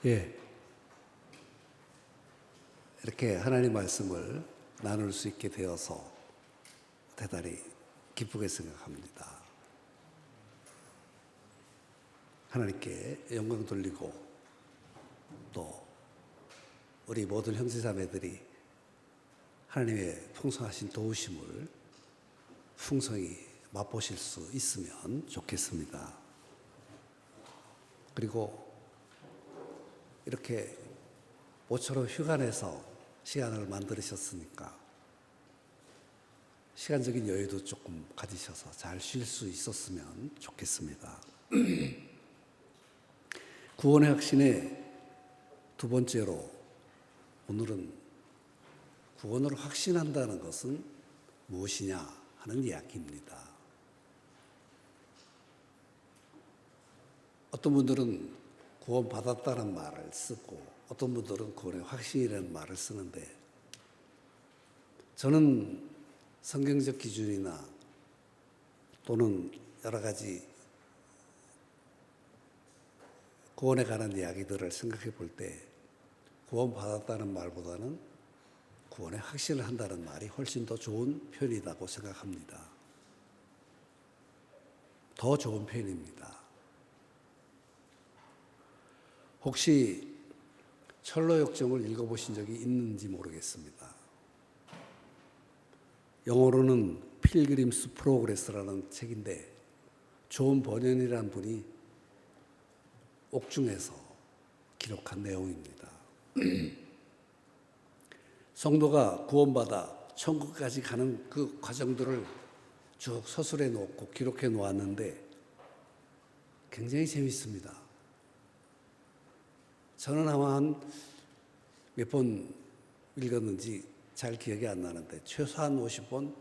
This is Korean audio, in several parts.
예, 이렇게 하나님 말씀을 나눌 수 있게 되어서 대단히 기쁘게 생각합니다. 하나님께 영광 돌리고 또 우리 모든 형제자매들이 하나님의 풍성하신 도우심을 풍성히 맛보실 수 있으면 좋겠습니다. 그리고 이렇게 모처럼 휴가 내서 시간을 만드셨으니까 시간적인 여유도 조금 가지셔서 잘 쉴 수 있었으면 좋겠습니다. 구원의 확신의 두 번째로 오늘은 구원을 확신한다는 것은 무엇이냐 하는 이야기입니다. 어떤 분들은 구원받았다는 말을 쓰고 어떤 분들은 구원의 확신이라는 말을 쓰는데 저는 성경적 기준이나 또는 여러 가지 구원에 관한 이야기들을 생각해 볼 때 구원받았다는 말보다는 구원의 확신을 한다는 말이 훨씬 더 좋은 표현이라고 생각합니다. 더 좋은 표현입니다. 혹시 철로역정을 읽어보신 적이 있는지 모르겠습니다. 영어로는 필그림스 프로그레스라는 책인데 존 버년이라는 분이 옥중에서 기록한 내용입니다. 성도가 구원받아 천국까지 가는 그 과정들을 쭉 서술해 놓고 기록해 놓았는데 굉장히 재밌습니다. 저는 아마 한 몇 번 읽었는지 잘 기억이 안 나는데 최소한 50번,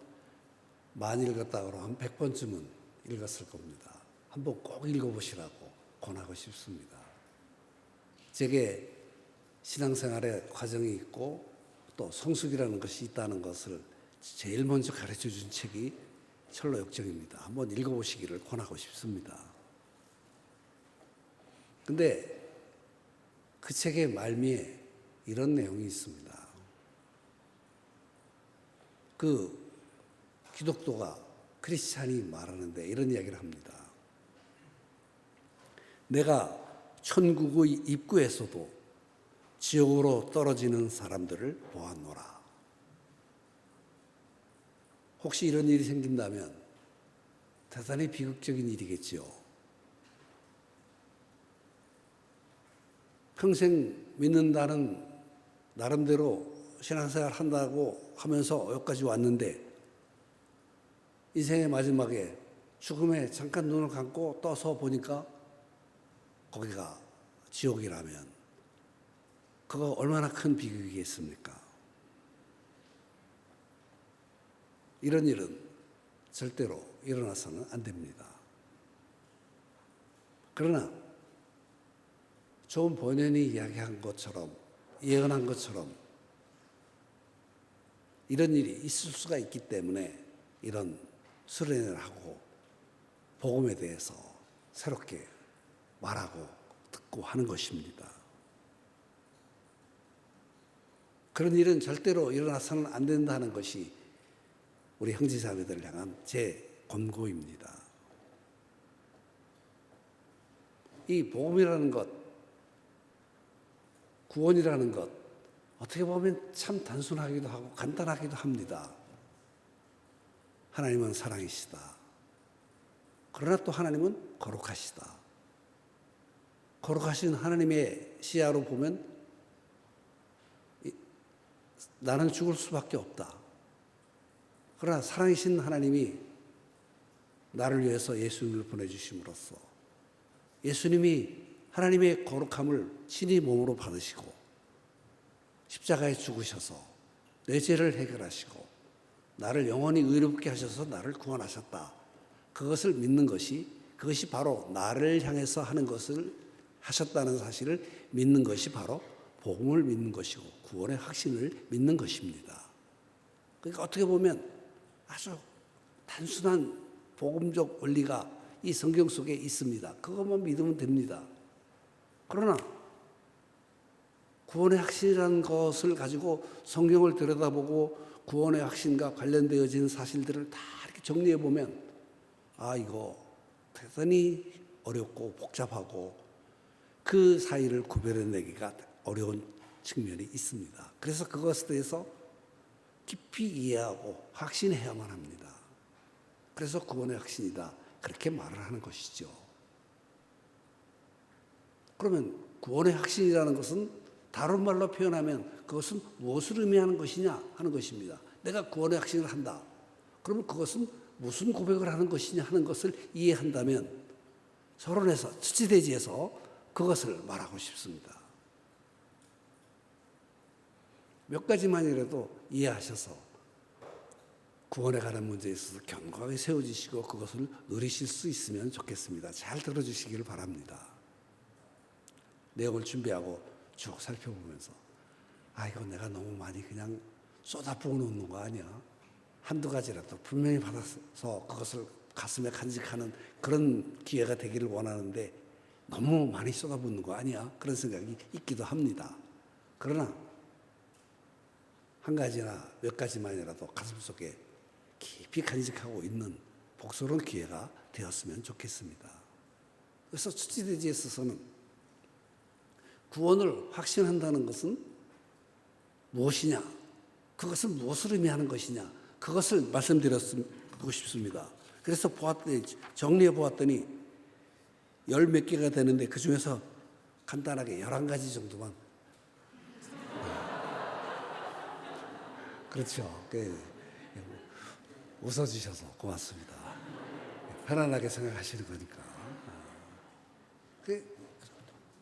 많이 읽었다 그러면 한 100번쯤은 읽었을 겁니다. 한번 꼭 읽어보시라고 권하고 싶습니다. 제게 신앙생활에 과정이 있고 또 성숙이라는 것이 있다는 것을 제일 먼저 가르쳐 준 책이 철로역정입니다. 한번 읽어보시기를 권하고 싶습니다. 근데 그 책의 말미에 이런 내용이 있습니다. 그 기독교가 크리스찬이 말하는데 이런 이야기를 합니다. 내가 천국의 입구에서도 지옥으로 떨어지는 사람들을 보았노라. 혹시 이런 일이 생긴다면 대단히 비극적인 일이겠지요. 평생 믿는다는 나름대로 신앙생활 한다고 하면서 여기까지 왔는데 인생의 마지막에 죽음에 잠깐 눈을 감고 떠서 보니까 거기가 지옥이라면 그거 얼마나 큰 비극이겠습니까? 이런 일은 절대로 일어나서는 안 됩니다. 그러나 존 버년이 이야기한 것처럼 예언한 것처럼 이런 일이 있을 수가 있기 때문에 이런 수련을 하고 복음에 대해서 새롭게 말하고 듣고 하는 것입니다. 그런 일은 절대로 일어나서는 안 된다는 것이 우리 형제자매들을 향한 제 권고입니다. 이 복음이라는 것, 구원이라는 것, 어떻게 보면 참 단순하기도 하고 간단하기도 합니다. 하나님은 사랑이시다. 그러나 또 하나님은 거룩하시다. 거룩하신 하나님의 시야로 보면 나는 죽을 수밖에 없다. 그러나 사랑이신 하나님이 나를 위해서 예수님을 보내주심으로써 예수님이 하나님의 거룩함을 친히 몸으로 받으시고 십자가에 죽으셔서 내 죄를 해결하시고 나를 영원히 의롭게 하셔서 나를 구원하셨다. 그것을 믿는 것이 그것이 바로 나를 향해서 하는 것을 하셨다는 사실을 믿는 것이 바로 복음을 믿는 것이고 구원의 확신을 믿는 것입니다. 그러니까 어떻게 보면 아주 단순한 복음적 원리가 이 성경 속에 있습니다. 그것만 믿으면 됩니다. 그러나 구원의 확신이라는 것을 가지고 성경을 들여다보고 구원의 확신과 관련되어진 사실들을 다 이렇게 정리해 보면 이거 대단히 어렵고 복잡하고 그 사이를 구별해내기가 어려운 측면이 있습니다. 그래서 그것에 대해서 깊이 이해하고 확신해야만 합니다. 그래서 구원의 확신이다 그렇게 말을 하는 것이죠. 그러면 구원의 확신이라는 것은 다른 말로 표현하면 그것은 무엇을 의미하는 것이냐 하는 것입니다. 내가 구원의 확신을 한다. 그러면 그것은 무슨 고백을 하는 것이냐 하는 것을 이해한다면 서론에서 수치대지에서 그것을 말하고 싶습니다. 몇 가지만이라도 이해하셔서 구원에 관한 문제에 있어서 견고하게 세워지시고 그것을 누리실 수 있으면 좋겠습니다. 잘 들어주시기를 바랍니다. 내용을 준비하고 쭉 살펴보면서 이거 내가 너무 많이 그냥 쏟아부어 놓는 거 아니야? 한두 가지라도 분명히 받아서 그것을 가슴에 간직하는 그런 기회가 되기를 원하는데 너무 많이 쏟아붓는 거 아니야? 그런 생각이 있기도 합니다. 그러나 한 가지나 몇 가지만이라도 가슴속에 깊이 간직하고 있는 복스러운 기회가 되었으면 좋겠습니다. 그래서 수치대지에 있어서는 구원을 확신한다는 것은 무엇이냐? 그것은 무엇을 의미하는 것이냐? 그것을 말씀드리고 싶습니다. 그래서 정리해 보았더니 열 몇 개가 되는데 그 중에서 간단하게 11가지 정도만. 그렇죠. 웃어주셔서 고맙습니다. 편안하게 생각하시는 거니까.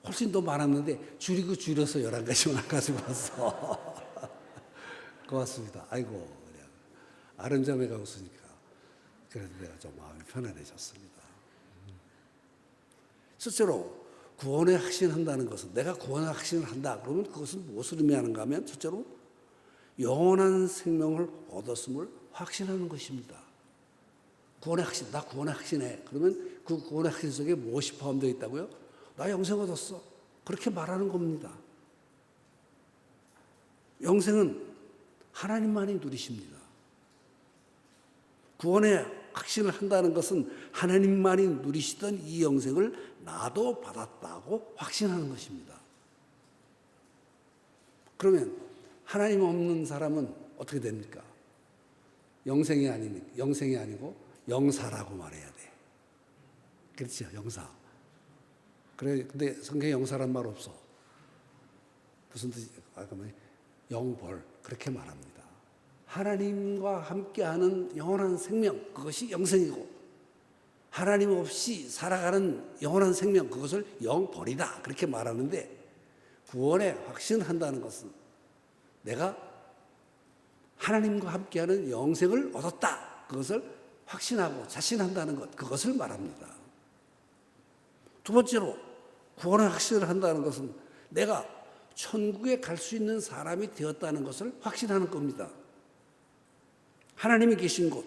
훨씬 더 많았는데 줄여서 11가지만 가지고 왔어. 고맙습니다. 아이고, 아름자매가 웃으니까 그래도 내가 좀 마음이 편안해졌습니다. 첫째로 구원에 확신한다는 것은 내가 구원에 확신을 한다. 그러면 그것은 무엇을 의미하는가 하면 첫째로 영원한 생명을 얻었음을 확신하는 것입니다. 구원의 확신, 나 구원의 확신해. 그러면 그 구원의 확신 속에 무엇이 포함되어 있다고요? 나 영생 얻었어. 그렇게 말하는 겁니다. 영생은 하나님만이 누리십니다. 구원의 확신을 한다는 것은 하나님만이 누리시던 이 영생을 나도 받았다고 확신하는 것입니다. 그러면 하나님 없는 사람은 어떻게 됩니까? 영생이 아니고 영사라고 말해야 돼. 그렇죠, 영사. 그래, 근데 성경에 영사란 말 없어. 무슨 뜻이? 영벌 그렇게 말합니다. 하나님과 함께하는 영원한 생명 그것이 영생이고 하나님 없이 살아가는 영원한 생명 그것을 영벌이다 그렇게 말하는데 구원에 확신한다는 것은 내가 하나님과 함께하는 영생을 얻었다 그것을 확신하고 자신한다는 것 그것을 말합니다. 두 번째로 구원의 확신을 한다는 것은 내가 천국에 갈 수 있는 사람이 되었다는 것을 확신하는 겁니다. 하나님이 계신 곳,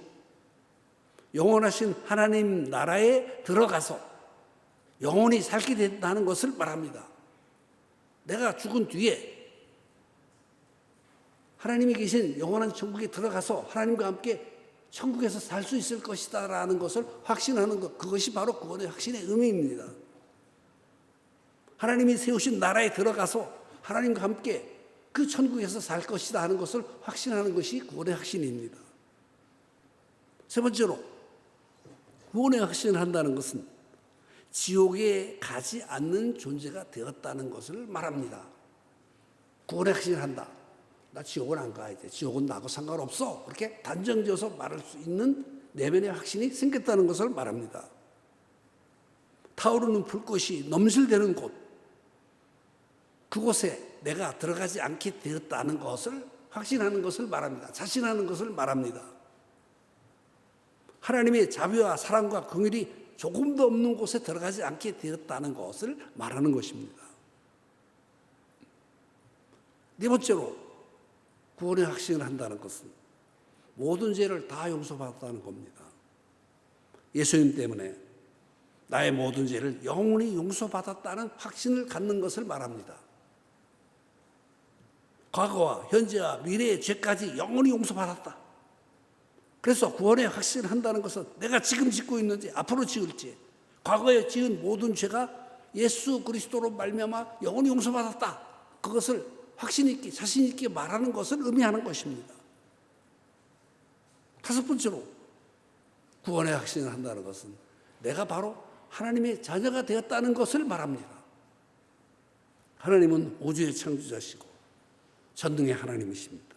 영원하신 하나님 나라에 들어가서 영원히 살게 된다는 것을 말합니다. 내가 죽은 뒤에 하나님이 계신 영원한 천국에 들어가서 하나님과 함께 천국에서 살 수 있을 것이다 라는 것을 확신하는 것, 그것이 바로 구원의 확신의 의미입니다. 하나님이 세우신 나라에 들어가서 하나님과 함께 그 천국에서 살 것이다 하는 것을 확신하는 것이 구원의 확신입니다. 세 번째로 구원의 확신을 한다는 것은 지옥에 가지 않는 존재가 되었다는 것을 말합니다. 구원의 확신을 한다. 나 지옥은 안 가. 이제 지옥은 나하고 상관없어. 그렇게 단정지어서 말할 수 있는 내면의 확신이 생겼다는 것을 말합니다. 타오르는 불꽃이 넘실대는 곳, 그곳에 내가 들어가지 않게 되었다는 것을 확신하는 것을 말합니다. 자신하는 것을 말합니다. 하나님의 자비와 사랑과 긍휼이 조금도 없는 곳에 들어가지 않게 되었다는 것을 말하는 것입니다. 네 번째로 구원의 확신을 한다는 것은 모든 죄를 다 용서받았다는 겁니다. 예수님 때문에 나의 모든 죄를 영원히 용서받았다는 확신을 갖는 것을 말합니다. 과거와 현재와 미래의 죄까지 영원히 용서받았다. 그래서 구원의 확신을 한다는 것은 내가 지금 짓고 있는지 앞으로 지을지 과거에 지은 모든 죄가 예수 그리스도로 말미암아 영원히 용서받았다. 그것을 확신 있게 자신 있게 말하는 것을 의미하는 것입니다. 다섯 번째로 구원의 확신을 한다는 것은 내가 바로 하나님의 자녀가 되었다는 것을 말합니다. 하나님은 우주의 창조자시고 전능의 하나님이십니다.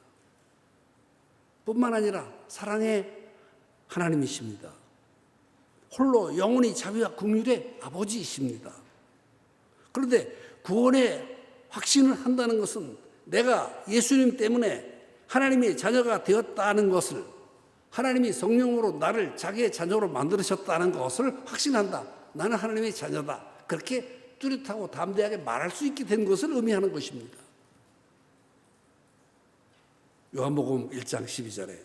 뿐만 아니라 사랑의 하나님이십니다. 홀로 영원히 자비와 긍휼의 아버지이십니다. 그런데 구원의 확신을 한다는 것은 내가 예수님 때문에 하나님의 자녀가 되었다는 것을 하나님이 성령으로 나를 자기의 자녀로 만드셨다는 것을 확신한다. 나는 하나님의 자녀다. 그렇게 뚜렷하고 담대하게 말할 수 있게 된 것을 의미하는 것입니다. 요한복음 1장 12절에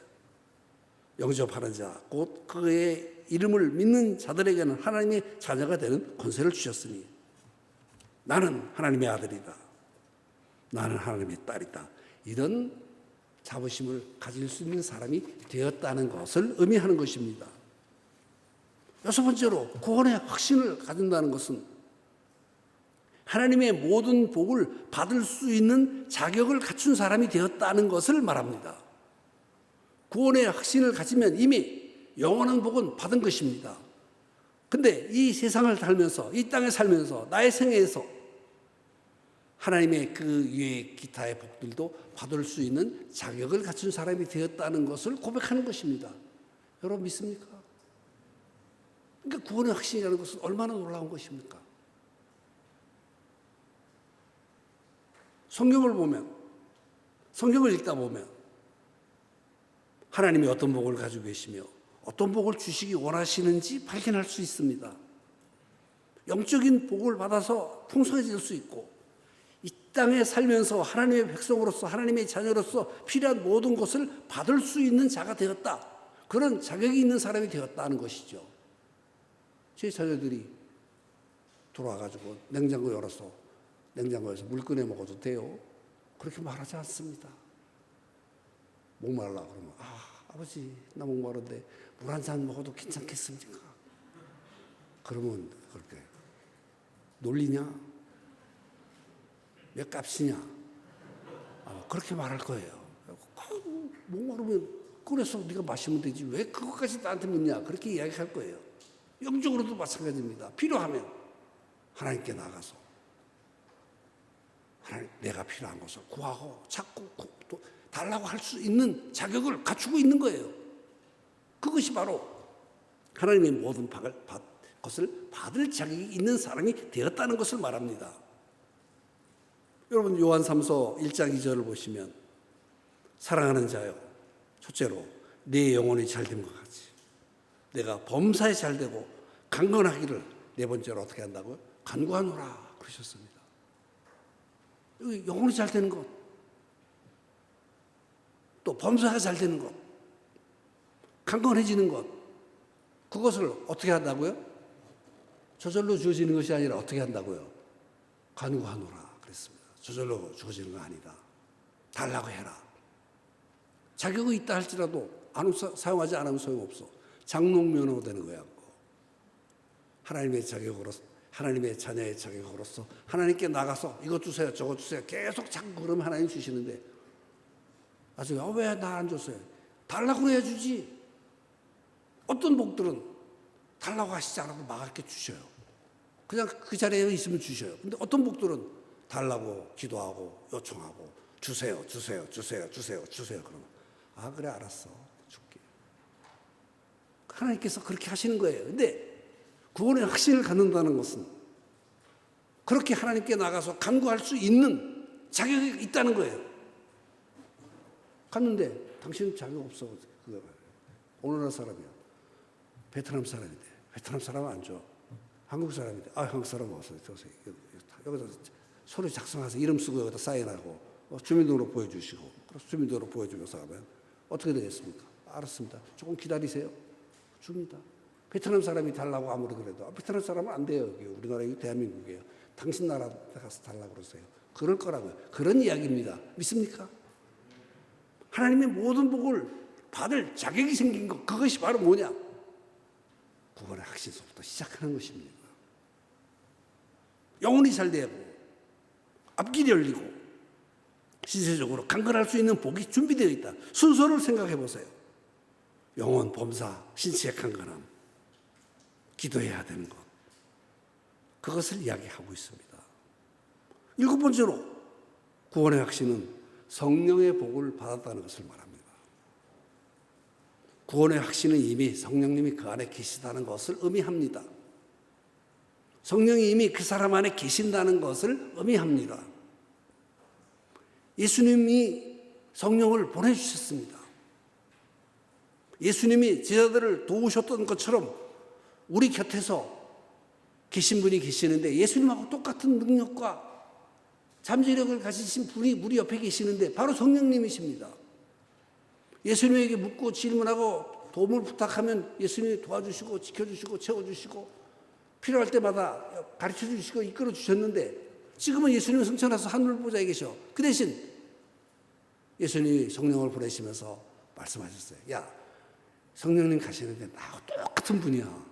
영접하는 자 곧 그의 이름을 믿는 자들에게는 하나님의 자녀가 되는 권세를 주셨으니 나는 하나님의 아들이다. 나는 하나님의 딸이다. 이런 자부심을 가질 수 있는 사람이 되었다는 것을 의미하는 것입니다. 여섯 번째로 구원의 확신을 가진다는 것은 하나님의 모든 복을 받을 수 있는 자격을 갖춘 사람이 되었다는 것을 말합니다. 구원의 확신을 가지면 이미 영원한 복은 받은 것입니다. 근데 이 세상을 살면서 이 땅에 살면서 나의 생애에서 하나님의 그 외의 기타의 복들도 받을 수 있는 자격을 갖춘 사람이 되었다는 것을 고백하는 것입니다. 여러분 믿습니까? 그러니까 구원의 확신이라는 것은 얼마나 놀라운 것입니까? 성경을 보면, 성경을 읽다 보면 하나님이 어떤 복을 가지고 계시며 어떤 복을 주시기 원하시는지 발견할 수 있습니다. 영적인 복을 받아서 풍성해질 수 있고 이 땅에 살면서 하나님의 백성으로서 하나님의 자녀로서 필요한 모든 것을 받을 수 있는 자가 되었다. 그런 자격이 있는 사람이 되었다는 것이죠. 제 자녀들이 돌아와가지고 냉장고 열어서 냉장고에서 물 꺼내 먹어도 돼요? 그렇게 말하지 않습니다. 목말라 그러면 아버지 나 목마른데 물 한 잔 먹어도 괜찮겠습니까? 그러면 그렇게 놀리냐? 몇 값이냐? 그렇게 말할 거예요. 목마르면 꺼내서 네가 마시면 되지 왜 그것까지 나한테 묻냐? 그렇게 이야기할 거예요. 영적으로도 마찬가지입니다. 필요하면 하나님께 나가서 하나님 내가 필요한 것을 구하고 찾고 또 달라고 할 수 있는 자격을 갖추고 있는 거예요. 그것이 바로 하나님의 모든 것을 받을 자격이 있는 사람이 되었다는 것을 말합니다. 여러분 요한 3서 1장 2절을 보시면 사랑하는 자여 첫째로 내 영혼이 잘된 것 같이 내가 범사에 잘되고 강건하기를 네 번째로 어떻게 한다고요? 간구하노라 그러셨습니다. 여기 영혼이 잘되는 것 또 범사가 잘되는 것 강건해지는 것 그것을 어떻게 한다고요? 저절로 주어지는 것이 아니라 어떻게 한다고요? 간구하노라 그랬습니다. 저절로 주어지는 거 아니다. 달라고 해라. 자격이 있다 할지라도 사용하지 않으면 소용없어. 장롱면허 되는 거야. 하나님의 자격으로서 하나님의 자녀의 자격으로서 하나님께 나가서 이것 주세요 저것 주세요 계속 자꾸 그러면 하나님 주시는데 나중에 왜 나 안 줬어요? 달라고 해야 주지. 어떤 복들은 달라고 하시지 않아도 막 이렇게 주셔요. 그냥 그 자리에 있으면 주셔요. 근데 어떤 복들은 달라고 기도하고 요청하고 주세요 주세요 주세요 주세요 주세요 그러면 그래 알았어 줄게. 하나님께서 그렇게 하시는 거예요. 근데 구원의 확신을 갖는다는 것은 그렇게 하나님께 나가서 간구할 수 있는 자격이 있다는 거예요. 갔는데 당신은 자격 없어. 오늘날 사람이야. 베트남 사람인데 베트남 사람은 안 줘. 한국 사람인데 한국 사람 와서 여기다 서류 작성해서 이름 쓰고 여기다 사인하고 주민등록 보여주시고 주민등록 보여주면서 하면 어떻게 되겠습니까? 알았습니다. 조금 기다리세요. 줍니다. 베트남 사람이 달라고 아무리 그래도 베트남 사람은 안 돼요. 여기 우리나라 대한민국이에요. 당신 나라 가서 달라고 그러세요. 그럴 거라고요. 그런 이야기입니다. 믿습니까? 하나님의 모든 복을 받을 자격이 생긴 것, 그것이 바로 뭐냐? 구원의 확신서부터 시작하는 것입니다. 영혼이 잘 되고 앞길이 열리고 신체적으로 강건할 수 있는 복이 준비되어 있다. 순서를 생각해 보세요. 영혼, 범사, 신체의 강건함, 기도해야 되는 것, 그것을 이야기하고 있습니다. 7번째로 구원의 확신은 성령의 복을 받았다는 것을 말합니다. 구원의 확신은 이미 성령님이 그 안에 계시다는 것을 의미합니다. 성령이 이미 그 사람 안에 계신다는 것을 의미합니다. 예수님이 성령을 보내주셨습니다. 예수님이 제자들을 도우셨던 것처럼 우리 곁에서 계신 분이 계시는데, 예수님하고 똑같은 능력과 잠재력을 가지신 분이 우리 옆에 계시는데 바로 성령님이십니다. 예수님에게 묻고 질문하고 도움을 부탁하면 예수님이 도와주시고 지켜주시고 채워주시고 필요할 때마다 가르쳐주시고 이끌어주셨는데, 지금은 예수님은 승천해서 하늘 보좌에 계셔. 그 대신 예수님이 성령을 보내시면서 말씀하셨어요. 야, 성령님 가시는데 나하고 똑같은 분이야.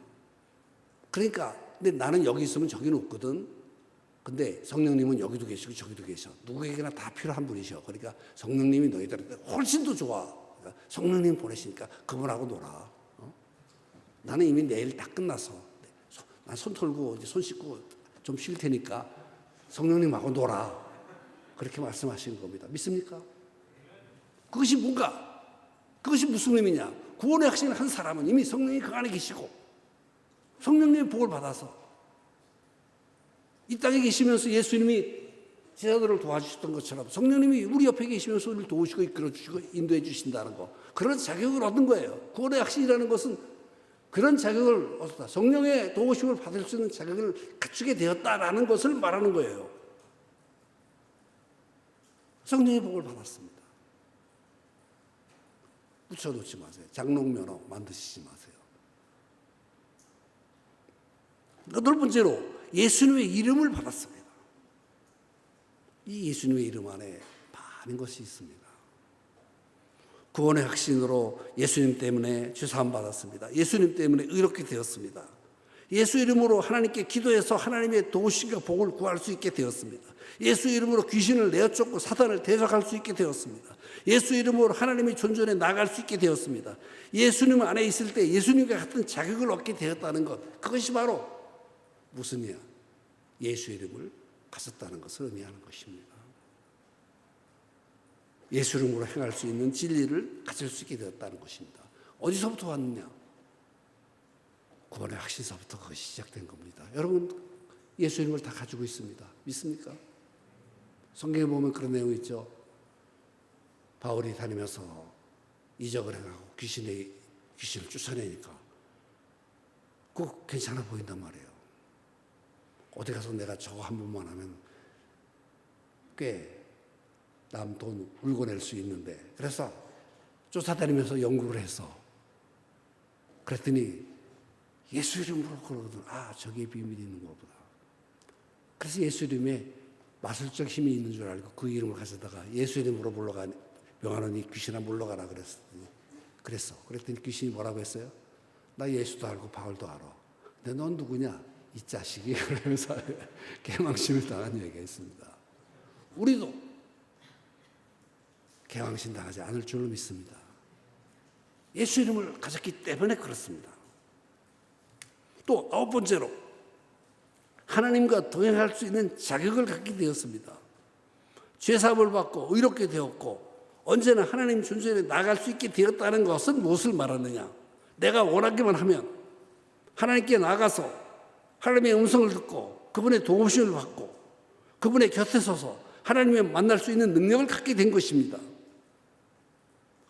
그러니까 근데 나는 여기 있으면 저기는 없거든. 근데 성령님은 여기도 계시고 저기도 계셔. 누구에게나 다 필요한 분이셔. 그러니까 성령님이 너희들한테 훨씬 더 좋아. 그러니까 성령님 보내시니까 그분하고 놀아. 나는 이미 내일 다 끝났어. 난 손 털고 이제 손 씻고 좀 쉴 테니까 성령님하고 놀아. 그렇게 말씀하시는 겁니다. 믿습니까? 그것이 뭔가? 그것이 무슨 의미냐? 구원의 확신을 한 사람은 이미 성령이 그 안에 계시고 성령님의 복을 받아서 이 땅에 계시면서 예수님이 제자들을 도와주셨던 것처럼 성령님이 우리 옆에 계시면서 우리를 도우시고 이끌어주시고 인도해 주신다는 거, 그런 자격을 얻은 거예요. 구원의 확신이라는 것은 그런 자격을 얻었다. 성령의 도우심을 받을 수 있는 자격을 갖추게 되었다라는 것을 말하는 거예요. 성령의 복을 받았습니다. 붙여놓지 마세요. 장롱면허 만드시지 마세요. 8번째로 예수님의 이름을 받았습니다. 이 예수님의 이름 안에 많은 것이 있습니다. 구원의 확신으로 예수님 때문에 죄사함 받았습니다. 예수님 때문에 의롭게 되었습니다. 예수 이름으로 하나님께 기도해서 하나님의 도우심과 복을 구할 수 있게 되었습니다. 예수 이름으로 귀신을 내어쫓고 사단을 대적할 수 있게 되었습니다. 예수 이름으로 하나님의 존전에 나갈 수 있게 되었습니다. 예수님 안에 있을 때 예수님과 같은 자격을 얻게 되었다는 것, 그것이 바로 무슨 이야? 예수 이름을 가졌다는 것을 의미하는 것입니다. 예수 이름으로 행할 수 있는 진리를 가질 수 있게 되었다는 것입니다. 어디서부터 왔느냐? 구원의 확신서부터 그것이 시작된 겁니다. 여러분, 예수 이름을 다 가지고 있습니다. 믿습니까? 성경에 보면 그런 내용이 있죠. 바울이 다니면서 이적을 행하고 귀신을 쫓아내니까 꼭 괜찮아 보인단 말이에요. 어디 가서 내가 저거 한 번만 하면 꽤 남 돈 물고 낼 수 있는데, 그래서 쫓아다니면서 연구를 해서 그랬더니 예수 이름으로 그러거든. 아, 저기에 비밀이 있는 거보다. 그래서 예수 이름에 마술적 힘이 있는 줄 알고 그 이름을 가져다가 예수 이름으로 물러가, 명하노니 귀신아 물러가라 그랬어. 그랬더니 귀신이 뭐라고 했어요? 나 예수도 알고 바울도 알아. 근데 넌 누구냐? 이 자식이. 그러면서 개망신을 당한 얘기가 있습니다. 우리도 개망신 당하지 않을 줄로 믿습니다. 예수 이름을 가졌기 때문에 그렇습니다. 또 9번째로 하나님과 동행할 수 있는 자격을 갖게 되었습니다. 죄사함을 받고 의롭게 되었고 언제나 하나님 존전에 나갈 수 있게 되었다는 것은 무엇을 말하느냐? 내가 원하기만 하면 하나님께 나가서 하나님의 음성을 듣고 그분의 도우심을 받고 그분의 곁에 서서 하나님을 만날 수 있는 능력을 갖게 된 것입니다.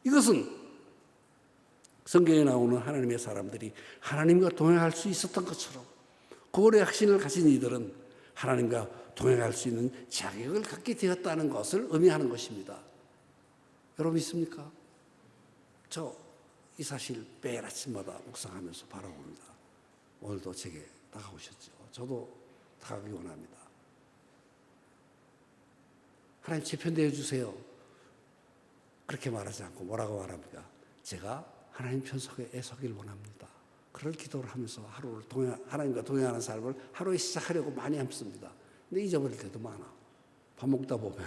이것은 성경에 나오는 하나님의 사람들이 하나님과 동행할 수 있었던 것처럼 구원의 확신을 가진 이들은 하나님과 동행할 수 있는 자격을 갖게 되었다는 것을 의미하는 것입니다. 여러분 믿습니까? 저 이 사실 매일 아침마다 묵상하면서 바라봅니다. 오늘도 제게 다가오셨죠. 저도 다가오기 원합니다. 하나님 제 편 되어주세요. 그렇게 말하지 않고 뭐라고 말합니까? 제가 하나님 편석에 서길 원합니다. 그럴 기도를 하면서 하루를 하나님과 동행하는 삶을 하루에 시작하려고 많이 함습니다. 근데 잊어버릴 때도 많아. 밥 먹다 보면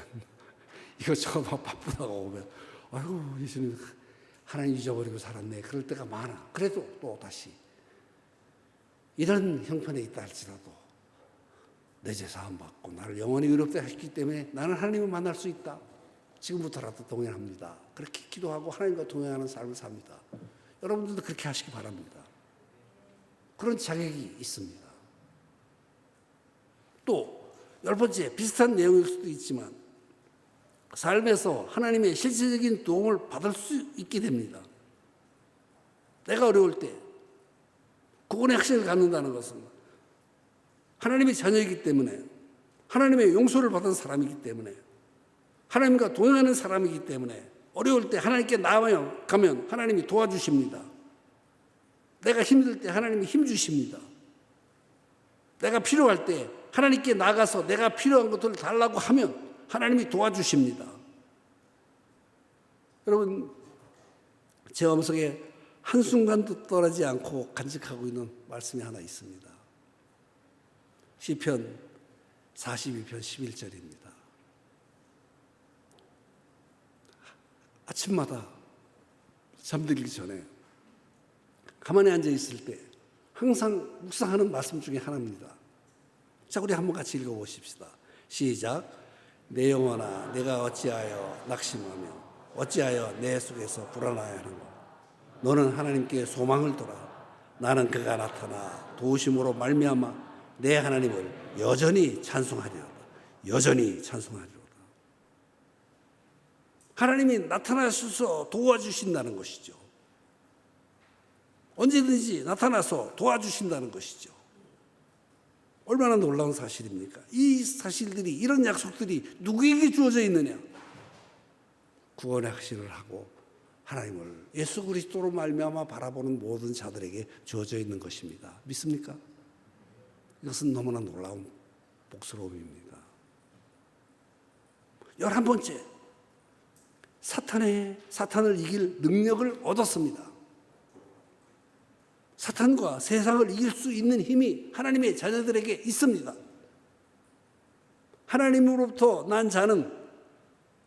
이것저것 막 바쁘다고 보면 아이고 예수님 하나님 잊어버리고 살았네. 그럴 때가 많아. 그래도 또 다시 이런 형편에 있다 할지라도 내 죄 사함 받고 나를 영원히 의롭게 하셨기 때문에 나는 하나님을 만날 수 있다. 지금부터라도 동행합니다. 그렇게 기도하고 하나님과 동행하는 삶을 삽니다. 여러분들도 그렇게 하시기 바랍니다. 그런 자격이 있습니다. 또 10번째 비슷한 내용일 수도 있지만 삶에서 하나님의 실질적인 도움을 받을 수 있게 됩니다. 내가 어려울 때 구원의 확신을 갖는다는 것은 하나님의 자녀이기 때문에 하나님의 용서를 받은 사람이기 때문에 하나님과 동행하는 사람이기 때문에 어려울 때 하나님께 나아가면 하나님이 도와주십니다. 내가 힘들 때 하나님이 힘 주십니다. 내가 필요할 때 하나님께 나가서 내가 필요한 것들을 달라고 하면 하나님이 도와주십니다. 여러분, 제 마음속에 한순간도 떠나지 않고 간직하고 있는 말씀이 하나 있습니다. 시편 42편 11절입니다. 아침마다 잠들기 전에 가만히 앉아 있을 때 항상 묵상하는 말씀 중에 하나입니다. 자, 우리 한번 같이 읽어보십시다. 시작. 내 영혼아, 내가 어찌하여 낙심하며 어찌하여 내 속에서 불안하여 하는가. 너는 하나님께 소망을 둬라. 나는 그가 나타나 도우심으로 말미암아 내 하나님을 여전히 찬송하리로다. 여전히 찬송하리로다. 하나님이 나타나셔서 도와주신다는 것이죠. 언제든지 나타나서 도와주신다는 것이죠. 얼마나 놀라운 사실입니까? 이 사실들이, 이런 약속들이 누구에게 주어져 있느냐? 구원의 확신을 하고 하나님을 예수 그리스도로 말미암아 바라보는 모든 자들에게 주어져 있는 것입니다. 믿습니까? 이것은 너무나 놀라운 복스러움입니다. 11번째, 사탄을 이길 능력을 얻었습니다. 사탄과 세상을 이길 수 있는 힘이 하나님의 자녀들에게 있습니다. 하나님으로부터 난 자는,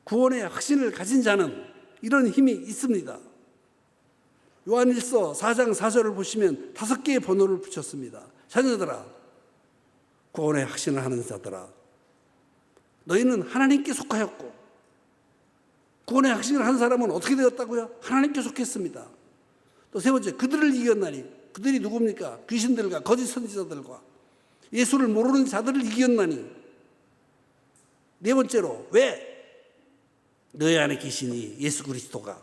구원의 확신을 가진 자는 이런 힘이 있습니다. 요한일서 4장 4절을 보시면 5개의 번호를 붙였습니다. 자녀들아, 구원의 확신을 하는 자들아, 너희는 하나님께 속하였고, 구원의 확신을 한 사람은 어떻게 되었다고요? 하나님께 속했습니다. 또 3번째, 그들을 이겼나니. 그들이 누굽니까? 귀신들과 거짓 선지자들과 예수를 모르는 자들을 이겼나니. 4번째로, 왜? 너희 안에 계시니 예수 그리스도가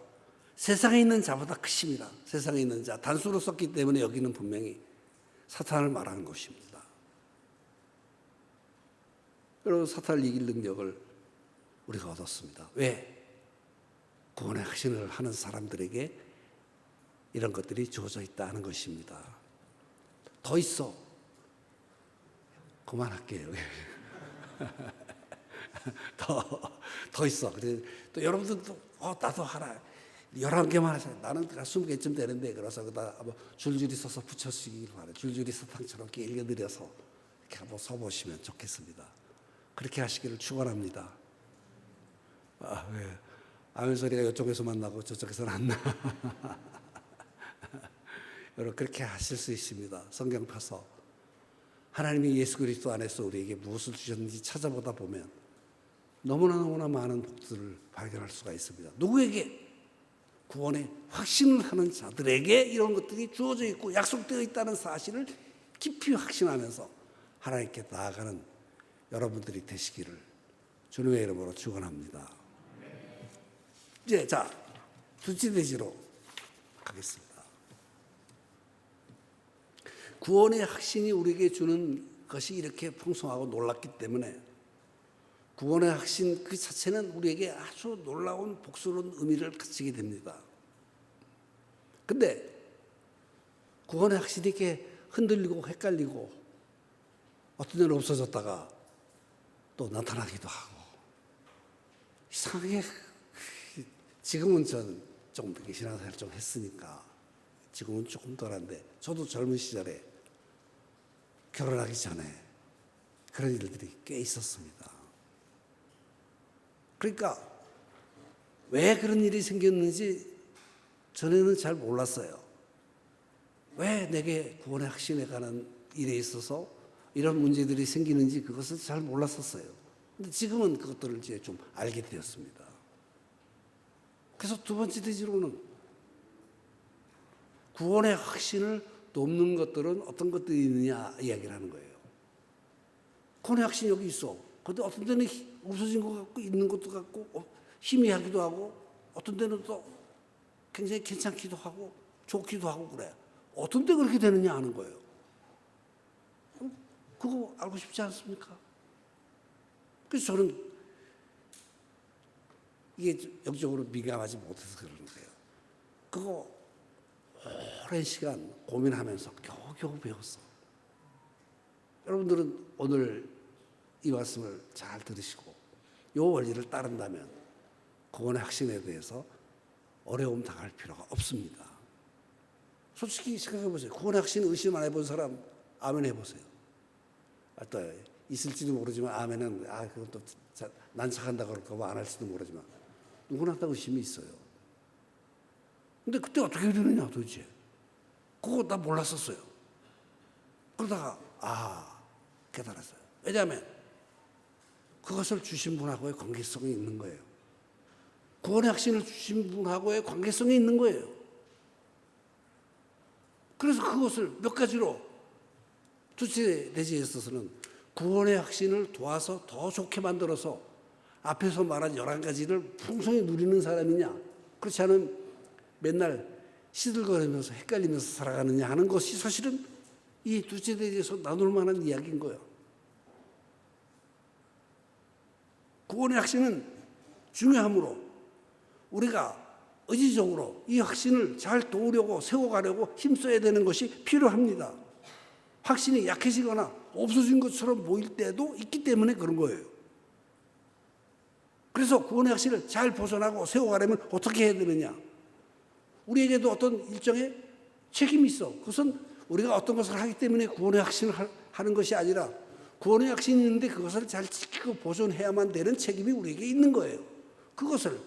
세상에 있는 자보다 크심이라. 세상에 있는 자, 단수로 썼기 때문에 여기는 분명히 사탄을 말하는 것입니다. 여러분, 사탄을 이길 능력을 우리가 얻었습니다. 왜? 구원의 확신을 하는 사람들에게 이런 것들이 주어져 있다는 것입니다. 더 있어. 그만할게요. 더 있어. 그래서 또 여러분들도 나도 하나 11개만 하세요. 나는 20개쯤 되는데, 그래서 그다 줄줄이 써서 붙여주시길 바라요. 줄줄이 사탕처럼 이렇게 읽어드려서 이렇게 한번 써보시면 좋겠습니다. 그렇게 하시기를 축원합니다. 왜? 아멘 소리가 이쪽에서만 나고 저쪽에서는 안 나. 여러분, 그렇게 하실 수 있습니다. 성경 펴서 하나님이 예수 그리스도 안에서 우리에게 무엇을 주셨는지 찾아보다 보면 너무나 많은 복들을 발견할 수가 있습니다. 누구에게? 구원의 확신을 하는 자들에게 이런 것들이 주어져 있고 약속되어 있다는 사실을 깊이 확신하면서 하나님께 나아가는 여러분들이 되시기를 주님의 이름으로 축원합니다. 이제 둘째 대지로 가겠습니다. 구원의 확신이 우리에게 주는 것이 이렇게 풍성하고 놀랍기 때문에 구원의 확신 그 자체는 우리에게 아주 놀라운 복스러운 의미를 갖추게 됩니다. 근데 구원의 확신이 이렇게 흔들리고 헷갈리고 어떤 데는 없어졌다가 또 나타나기도 하고 이상하게 지금은 저는 좀 신앙생활 좀 했으니까 지금은 조금 덜한데 저도 젊은 시절에 결혼하기 전에 그런 일들이 꽤 있었습니다. 그러니까 왜 그런 일이 생겼는지 전에는 잘 몰랐어요. 왜 내게 구원의 확신에 관한 일에 있어서 이런 문제들이 생기는지 그것을 잘 몰랐었어요. 근데 지금은 그것들을 이제 좀 알게 되었습니다. 그래서 두 번째 대지로는 구원의 확신을 돕는 것들은 어떤 것들이 있느냐 이야기를 하는 거예요. 구원의 확신이 여기 있어. 근데 어떤 데는 없어진 것 같고 있는 것도 같고 희미하기도 하고 어떤 데는 또 굉장히 괜찮기도 하고 좋기도 하고 그래. 어떤 데 그렇게 되느냐 하는 거예요. 그거 알고 싶지 않습니까? 그래서 저는 이게 영적으로 민감하지 못해서 그러는 거예요. 그거 오랜 시간 고민하면서 겨우겨우 배웠어. 여러분들은 오늘 이 말씀을 잘 들으시고 이 원리를 따른다면 구원의 확신에 대해서 어려움 당할 필요가 없습니다. 솔직히 생각해 보세요. 구원의 확신 의심 안 해본 사람 아멘 해보세요. 또 있을지도 모르지만 아멘은 그건 또 난착한다고 그럴까 봐 안 할지도 모르지만 누구나 다 의심이 있어요. 근데 그때 어떻게 되느냐 도대체. 그거 나 몰랐었어요. 그러다가 깨달았어요. 왜냐하면 그것을 주신 분하고의 관계성이 있는 거예요. 구원의 확신을 주신 분하고의 관계성이 있는 거예요. 그래서 그것을 몇 가지로 둘째 대지에 있어서는 구원의 확신을 도와서 더 좋게 만들어서 앞에서 말한 11가지를 풍성히 누리는 사람이냐 그렇지 않은 맨날 시들거리면서 헷갈리면서 살아가느냐 하는 것이 사실은 이 둘째 대지에서 나눌 만한 이야기인 거예요. 구원의 확신은 중요하므로 우리가 의지적으로 이 확신을 잘 도우려고 세워가려고 힘써야 되는 것이 필요합니다. 확신이 약해지거나 없어진 것처럼 보일 때도 있기 때문에 그런 거예요. 그래서 구원의 확신을 잘 보존하고 세워가려면 어떻게 해야 되느냐. 우리에게도 어떤 일정의 책임이 있어. 그것은 우리가 어떤 것을 하기 때문에 구원의 확신을 하는 것이 아니라 구원의 확신이 있는데 그것을 잘 지키고 보존해야만 되는 책임이 우리에게 있는 거예요. 그것을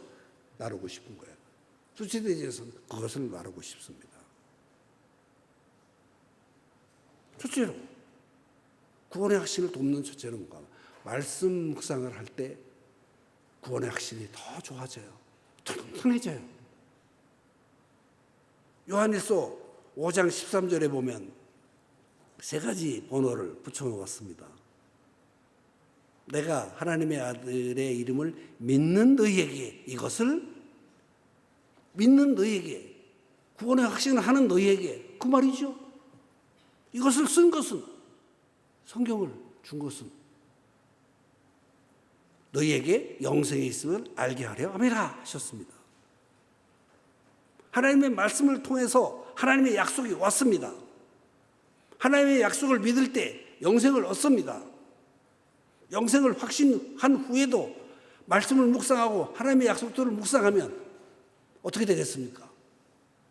나누고 싶은 거예요. 둘째 대지에서는 그것을 나누고 싶습니다. 첫째로 구원의 확신을 돕는 첫째는 뭔가 말씀 묵상을 할 때 구원의 확신이 더 좋아져요. 튼튼해져요. 요한일서 5장 13절에 보면 3가지 번호를 붙여놓았습니다. 내가 하나님의 아들의 이름을 믿는 너희에게 이것을 믿는 너희에게 구원의 확신을 하는 너희에게 그 말이죠. 이것을 쓴 것은 성경을 준 것은 너희에게 영생이 있음을 알게 하려 함이라 하셨습니다. 하나님의 말씀을 통해서 하나님의 약속이 왔습니다. 하나님의 약속을 믿을 때 영생을 얻습니다. 영생을 확신한 후에도 말씀을 묵상하고 하나님의 약속들을 묵상하면 어떻게 되겠습니까?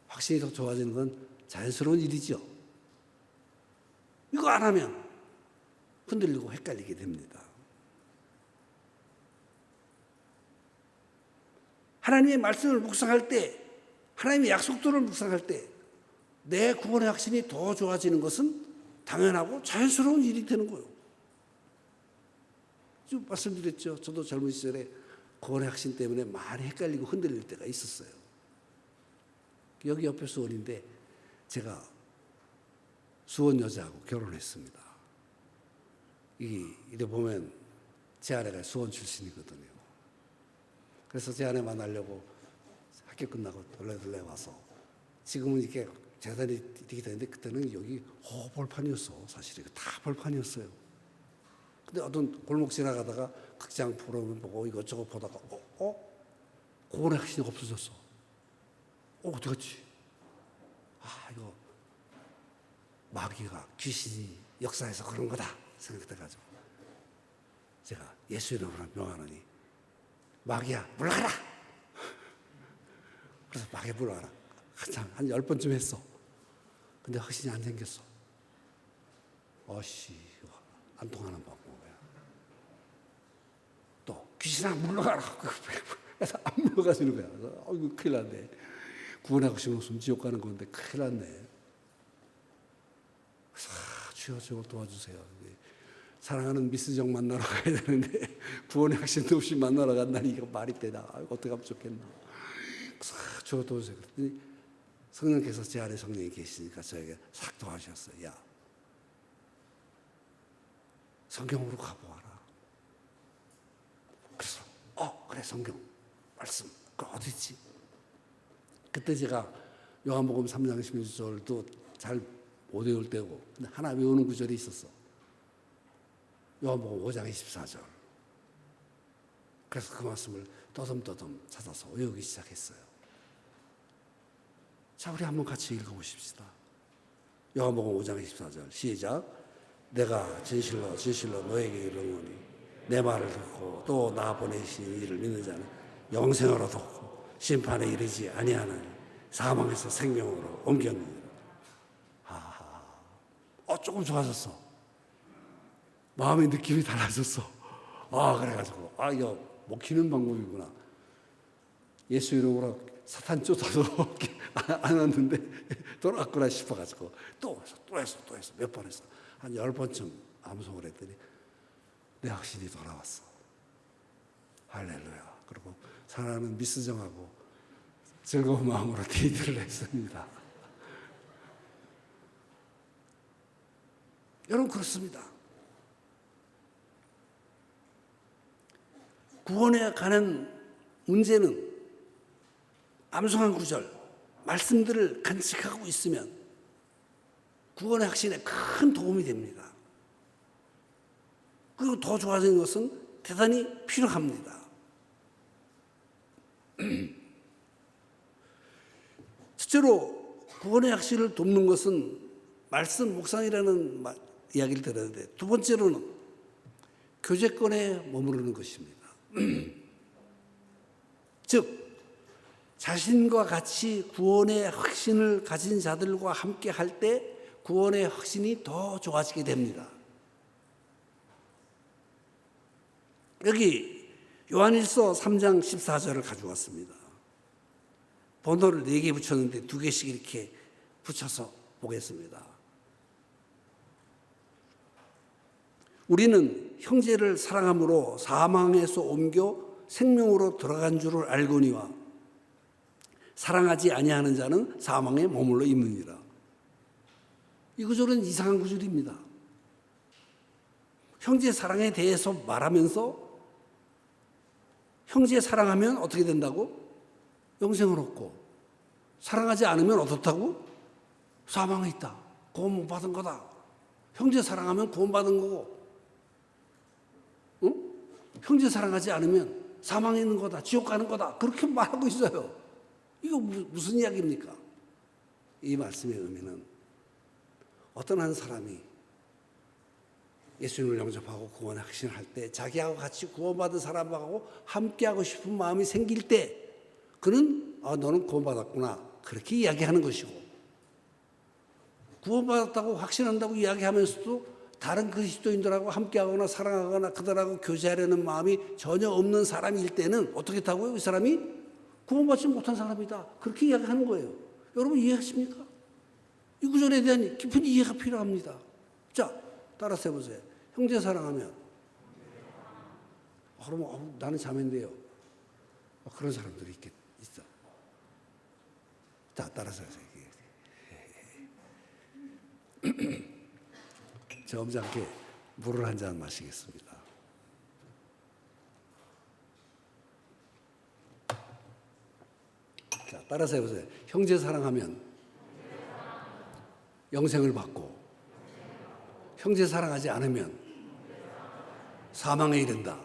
확신이 더 좋아지는 건 자연스러운 일이죠. 이거 안 하면 흔들리고 헷갈리게 됩니다. 하나님의 말씀을 묵상할 때, 하나님의 약속들을 묵상할 때 내 구원의 확신이 더 좋아지는 것은 당연하고 자연스러운 일이 되는 거예요. 좀 말씀드렸죠. 저도 젊은 시절에 구원의 확신 때문에 많이 헷갈리고 흔들릴 때가 있었어요. 여기 옆에 수원인데 제가 수원 여자하고 결혼했습니다. 이래 보면 제 아내가 수원 출신이거든요. 그래서 제 아내 만나려고 학교 끝나고 돌레돌레 와서 지금은 이렇게 재단이 이렇게 되는데 그때는 여기 벌판이었어. 사실 이거 다 벌판이었어요. 근데 어떤 골목 지나가다가 극장 프로그램 보고 이것저것 보다가 구원의 확신이 없어졌어. 어디 갔지? 이거 마귀가 귀신이 역사에서 그런 거다 생각돼가지고 제가 예수 이름으로 명하노니 마귀야, 물러가라! 그래서 마귀야, 물러가라. 한참, 한 10번쯤 했어. 근데 확신이 안 생겼어. 안 통하는 방법이야. 또, 귀신아, 물러가라! 그래서 안 물러가시는 거야. 그래서, 이거 큰일 났네. 구원하고 싶으면 지옥 가는 건데, 큰일 났네. 그래서, 주여, 저걸 도와주세요. 사랑하는 미스정 만나러 가야 되는데 구원의 확신도 없이 만나러 간다니 이거 말이 되나? 어떻게 하면 좋겠나? 저거 도와주세요. 그랬더니 성령께서 제 안에 성령이 계시니까 저에게 싹 도와주셨어요. 야, 성경으로 가보아라. 그래서 그래, 성경 말씀 그 어디 있지? 그때 제가 요한복음 3장 16절도 잘 못 외울 때고 근데 하나 외우는 구절이 있었어. 요한복음 5장 24절. 그래서 그 말씀을 떠듬떠듬 찾아서 외우기 시작했어요. 자, 우리 한번 같이 읽어보십시다. 요한복음 5장 24절 시작. 내가 진실로 진실로 너에게 이르노니 내 말을 듣고 또 나 보내신 이를 믿는 자는 영생을 얻었고 심판에 이르지 아니하나니 사망에서 생명으로 옮겼느니라. 조금 좋아졌어. 마음의 느낌이 달라졌어. 그래가지고, 이거 먹히는 방법이구나. 예수 이름으로 사탄 쫓아서 안 왔는데 돌아왔구나 싶어가지고 또 했어. 몇 번 했어. 한 10번쯤 암송을 했더니 내 확신이 돌아왔어. 할렐루야. 그리고 사랑하는 미스정하고 즐거운 마음으로 데이트를 했습니다. 여러분, 그렇습니다. 구원에 관한 문제는 암송한 구절, 말씀들을 간직하고 있으면 구원의 확신에 큰 도움이 됩니다. 그리고 더 좋아지는 것은 대단히 필요합니다. 첫째로 구원의 확신을 돕는 것은 말씀 묵상이라는 이야기를 들었는데, 두 번째로는 교제권에 머무르는 것입니다. 즉 자신과 같이 구원의 확신을 가진 자들과 함께 할 때 구원의 확신이 더 좋아지게 됩니다. 여기 요한일서 3장 14절을 가져왔습니다. 번호를 4개 붙였는데 2개씩 이렇게 붙여서 보겠습니다. 우리는 형제를 사랑함으로 사망에서 옮겨 생명으로 들어간 줄을 알거니와 사랑하지 아니하는 자는 사망에 머물러 있느니라. 이 구절은 이상한 구절입니다. 형제 사랑에 대해서 말하면서 형제 사랑하면 어떻게 된다고? 영생을 얻고, 사랑하지 않으면 어떻다고? 사망에 있다. 구원 못 받은 거다. 형제 사랑하면 구원 받은 거고, 형제 사랑하지 않으면 사망에 있는 거다, 지옥 가는 거다, 그렇게 말하고 있어요. 이거 무슨 이야기입니까? 이 말씀의 의미는 어떤 한 사람이 예수님을 영접하고 구원의 확신을 할 때 자기하고 같이 구원받은 사람하고 함께하고 싶은 마음이 생길 때 그는 너는 구원받았구나, 그렇게 이야기하는 것이고, 구원받았다고 확신한다고 이야기하면서도 다른 그리스도인들하고 함께하거나 사랑하거나 그들하고 교제하려는 마음이 전혀 없는 사람일 때는 어떻게 했다고요? 이 사람이 구원받지 못한 사람이다, 그렇게 이야기하는 거예요. 여러분 이해하십니까? 이 구절에 대한 깊은 이해가 필요합니다. 자, 따라서 해보세요. 형제 사랑하면, 그러면 나는 자매인데요. 그런 사람들이 있어. 자, 따라서 하세요. 점잖게 물을 한 잔 마시겠습니다. 자, 따라서 해보세요. 형제 사랑하면 영생을 받고, 형제 사랑하지 않으면 사망에 이른다.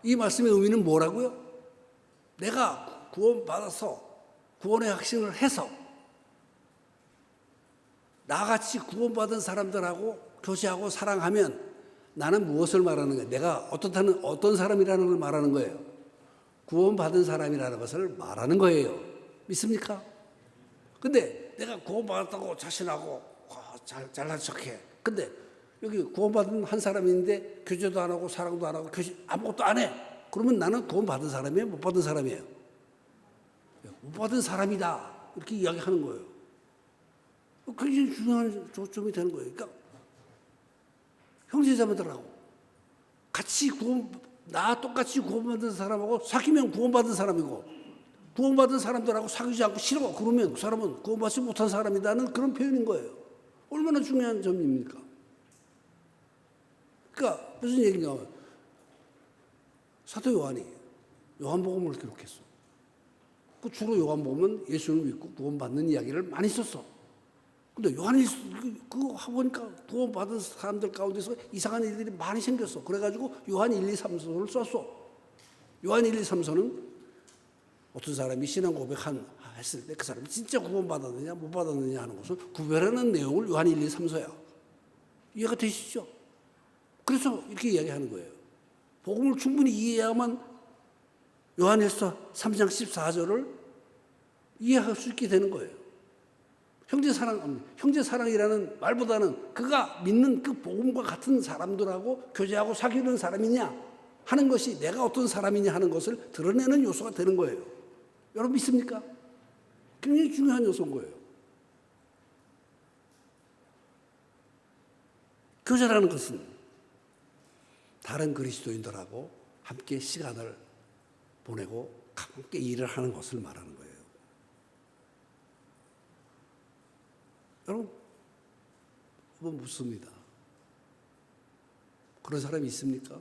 이 말씀의 의미는 뭐라고요? 내가 구원받아서 구원의 확신을 해서 나같이 구원받은 사람들하고 교제하고 사랑하면 나는 무엇을 말하는 거예요? 내가 어떤 사람이라는 걸 말하는 거예요. 구원받은 사람이라는 것을 말하는 거예요. 믿습니까? 근데 내가 구원받았다고 자신하고 잘난 척해. 근데 여기 구원받은 한 사람인데 교제도 안 하고 사랑도 안 하고 아무것도 안 해. 그러면 나는 구원받은 사람이에요? 못 받은 사람이에요? 못 받은 사람이다. 이렇게 이야기하는 거예요. 그게 중요한 조점이 되는 거예요. 그러니까 형제자매들하고 나 똑같이 구원받은 사람하고 사귀면 구원받은 사람이고, 구원받은 사람들하고 사귀지 않고 싫어. 그러면 그 사람은 구원받지 못한 사람이라는 그런 표현인 거예요. 얼마나 중요한 점입니까? 그러니까 무슨 얘기냐. 사도 요한이 요한복음을 기록했어. 주로 요한복음은 예수를 믿고 구원받는 이야기를 많이 썼어. 근데 요한이 그거 하보니까 구원받은 사람들 가운데서 이상한 일들이 많이 생겼어. 그래가지고 요한 1, 2, 3서를 썼어. 요한 1, 2, 3서는 어떤 사람이 신앙 고백했을 때 그 사람이 진짜 구원받았느냐 못 받았느냐 하는 것을 구별하는 내용을 요한 1, 2, 3서야. 이해가 되시죠? 그래서 이렇게 이야기하는 거예요. 복음을 충분히 이해해야만 요한일서 3장 14절을 이해할 수 있게 되는 거예요. 형제사랑이라는 말보다는 그가 믿는 그 복음과 같은 사람들하고 교제하고 사귀는 사람이냐 하는 것이 내가 어떤 사람이냐 하는 것을 드러내는 요소가 되는 거예요. 여러분 믿습니까? 굉장히 중요한 요소인 거예요. 교제라는 것은 다른 그리스도인들하고 함께 시간을 보내고 함께 일을 하는 것을 말하는 거예요. 여러분, 한번 묻습니다. 그런 사람이 있습니까?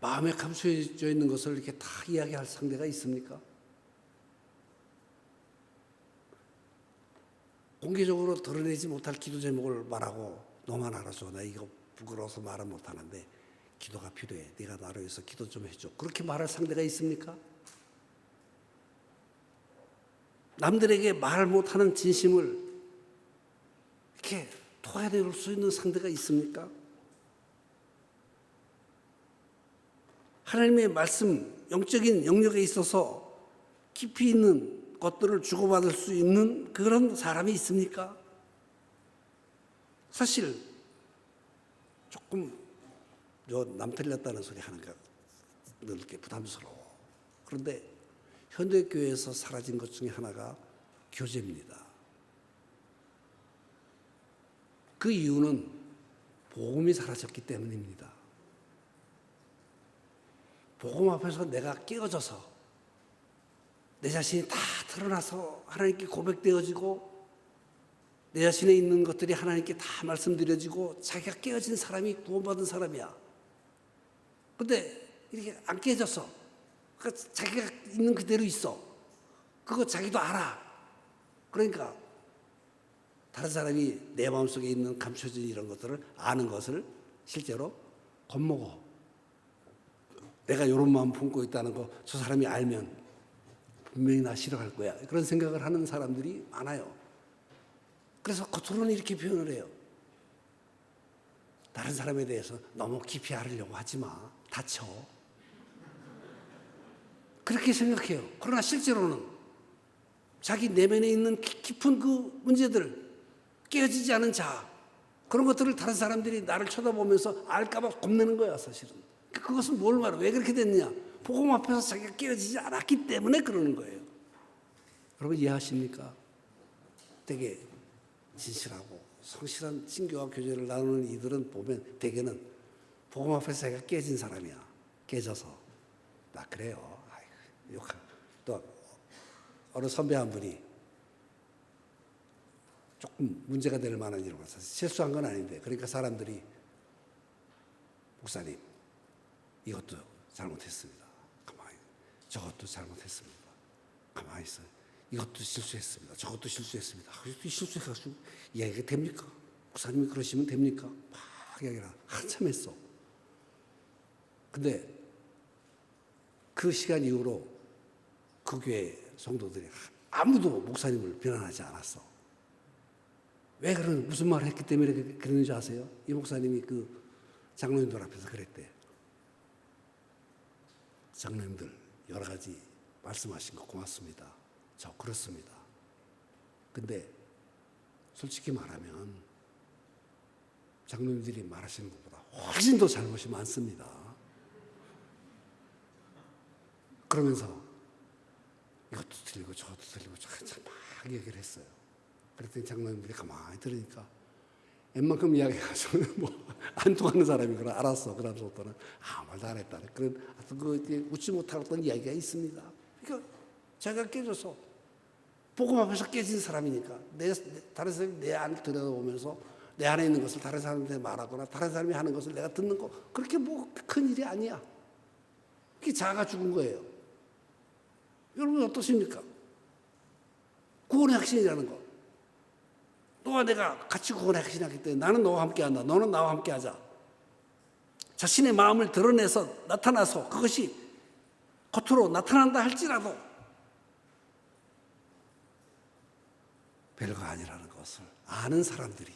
마음에 감추어져 있는 것을 이렇게 다 이야기할 상대가 있습니까? 공개적으로 드러내지 못할 기도 제목을 말하고 너만 알아줘. 나 이거 부끄러워서 말을 못하는데 기도가 필요해. 네가 나를 위해서 기도 좀 해줘. 그렇게 말할 상대가 있습니까? 남들에게 말 못하는 진심을 이렇게 토해낼 수 있는 상대가 있습니까? 하나님의 말씀, 영적인 영역에 있어서 깊이 있는 것들을 주고받을 수 있는 그런 사람이 있습니까? 사실 조금 남 틀렸다는 소리 하는 거 이렇게 부담스러워. 그런데 현대교회에서 사라진 것 중에 하나가 교제입니다. 그 이유는 복음이 사라졌기 때문입니다. 복음 앞에서 내가 깨어져서 내 자신이 다 드러나서 하나님께 고백되어지고 내 자신에 있는 것들이 하나님께 다 말씀드려지고 자기가 깨어진 사람이 구원받은 사람이야. 근데 이렇게 안 깨졌어. 그러니까 자기가 있는 그대로 있어. 그거 자기도 알아. 그러니까 다른 사람이 내 마음속에 있는 감춰진 이런 것들을 아는 것을 실제로 겁먹어. 내가 이런 마음 품고 있다는 거 저 사람이 알면 분명히 나 싫어할 거야. 그런 생각을 하는 사람들이 많아요. 그래서 겉으로는 이렇게 표현을 해요. 다른 사람에 대해서 너무 깊이 알으려고 하지 마. 다쳐. 그렇게 생각해요. 그러나 실제로는 자기 내면에 있는 깊은 그 문제들, 깨어지지 않은 자아, 그런 것들을 다른 사람들이 나를 쳐다보면서 알까봐 겁내는 거야, 사실은. 그것은 뭘 말해? 왜 그렇게 됐냐? 복음 앞에서 자기가 깨어지지 않았기 때문에 그러는 거예요. 여러분 이해하십니까? 되게 진실하고 성실한 친교와 교제를 나누는 이들은 보면 대개는 복음 앞에서 자기가 깨진 사람이야. 깨져서. 나 그래요. 또 어느 선배 한 분이 조금 문제가 될 만한 일을 했어요. 실수한 건 아닌데 그러니까 사람들이 목사님 이것도 잘못했습니다. 가만히. 저것도 잘못했습니다. 가만히 있어요. 이것도 실수했습니다. 저것도 실수했습니다. 이것도 실수해가지고 이야기가 됩니까? 목사님이 그러시면 됩니까? 막 이야기를 한참 했어. 근데 그 시간 이후로 그 교회 성도들이 아무도 목사님을 비난하지 않았어. 왜 무슨 말을 했기 때문에 그러는지 아세요? 이 목사님이 그 장로님들 앞에서 그랬대. 장로님들 여러 가지 말씀하신 거 고맙습니다. 저 그렇습니다. 근데 솔직히 말하면 장로님들이 말하시는 것보다 훨씬 더 잘못이 많습니다. 그러면서 이것도 틀리고 저것도 틀리고 막 얘기를 했어요. 그랬더니 장로님들이 가만히 들으니까 웬만큼 이야기해가지고 안 통하는 사람이구나 알았어. 그 다음부터는 말도 안 했다. 그런 웃지 못할 어떤 이야기가 있습니다. 그러니까 제가 깨져서 복음 앞에서 깨진 사람이니까 다른 사람이 내 안을 들여다보면서 내 안에 있는 것을 다른 사람한테 말하거나 다른 사람이 하는 것을 내가 듣는 거 그렇게 뭐 큰 일이 아니야. 그게 자아가 죽은 거예요. 여러분 어떠십니까? 구원의 확신이라는 거. 너와 내가 같이 구원의 확신하기 때문에 나는 너와 함께 한다. 너는 나와 함께 하자. 자신의 마음을 드러내서 나타나서 그것이 겉으로 나타난다 할지라도 별거 아니라는 것을 아는 사람들이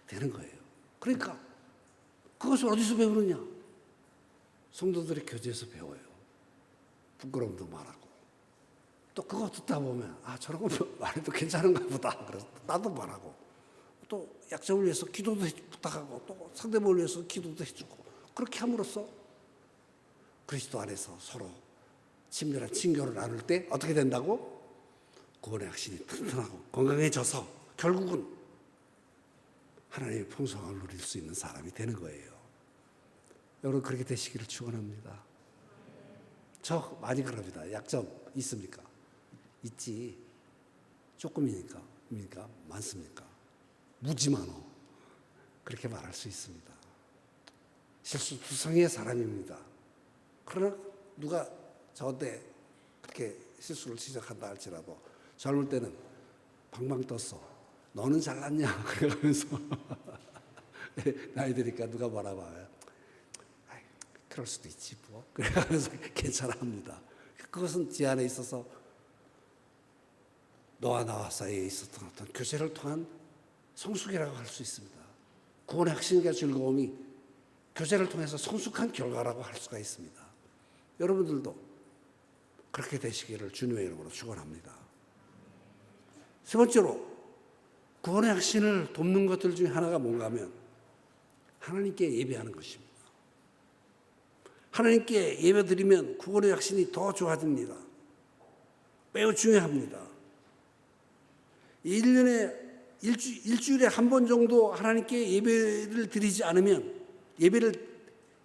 되는 거예요. 그러니까 그것을 어디서 배우느냐? 성도들의 교제에서 배워요. 부끄러움도 말하고 또 그거 듣다 보면 저런 거 말해도 괜찮은가 보다. 그래서 나도 말하고 또 약점을 위해서 기도도 부탁하고 또 상대방을 위해서 기도도 해주고 그렇게 함으로써 그리스도 안에서 서로 친밀한 친교를 나눌 때 어떻게 된다고? 구원의 확신이 튼튼하고 건강해져서 결국은 하나님의 풍성함을 누릴 수 있는 사람이 되는 거예요. 여러분 그렇게 되시기를 축원합니다. 저 많이 그럽니다. 약점 있습니까? 있지. 조금이니까 많습니까? 무지 많어. 그렇게 말할 수 있습니다. 실수투성이의 사람입니다. 그러나 누가 저한테 그렇게 실수를 지적한다 할지라도 젊을 때는 방방 떴어. 너는 잘났냐? 그러면서 나이 드니까 누가 뭐라 봐요. 그럴 수도 있지 뭐. 그래서 괜찮아 합니다. 그것은 제 안에 있어서 너와 나와 사이에 있었던 어떤 교제를 통한 성숙이라고 할 수 있습니다. 구원의 확신과 즐거움이 교제를 통해서 성숙한 결과라고 할 수가 있습니다. 여러분들도 그렇게 되시기를 주님의 이름으로 축원합니다. 세 번째로 구원의 확신을 돕는 것들 중에 하나가 뭔가 하면 하나님께 예배하는 것입니다. 하나님께 예배드리면 구원의 확신이 더 좋아집니다. 매우 중요합니다. 1년에 일주일에 한 번 정도 하나님께 예배를 드리지 않으면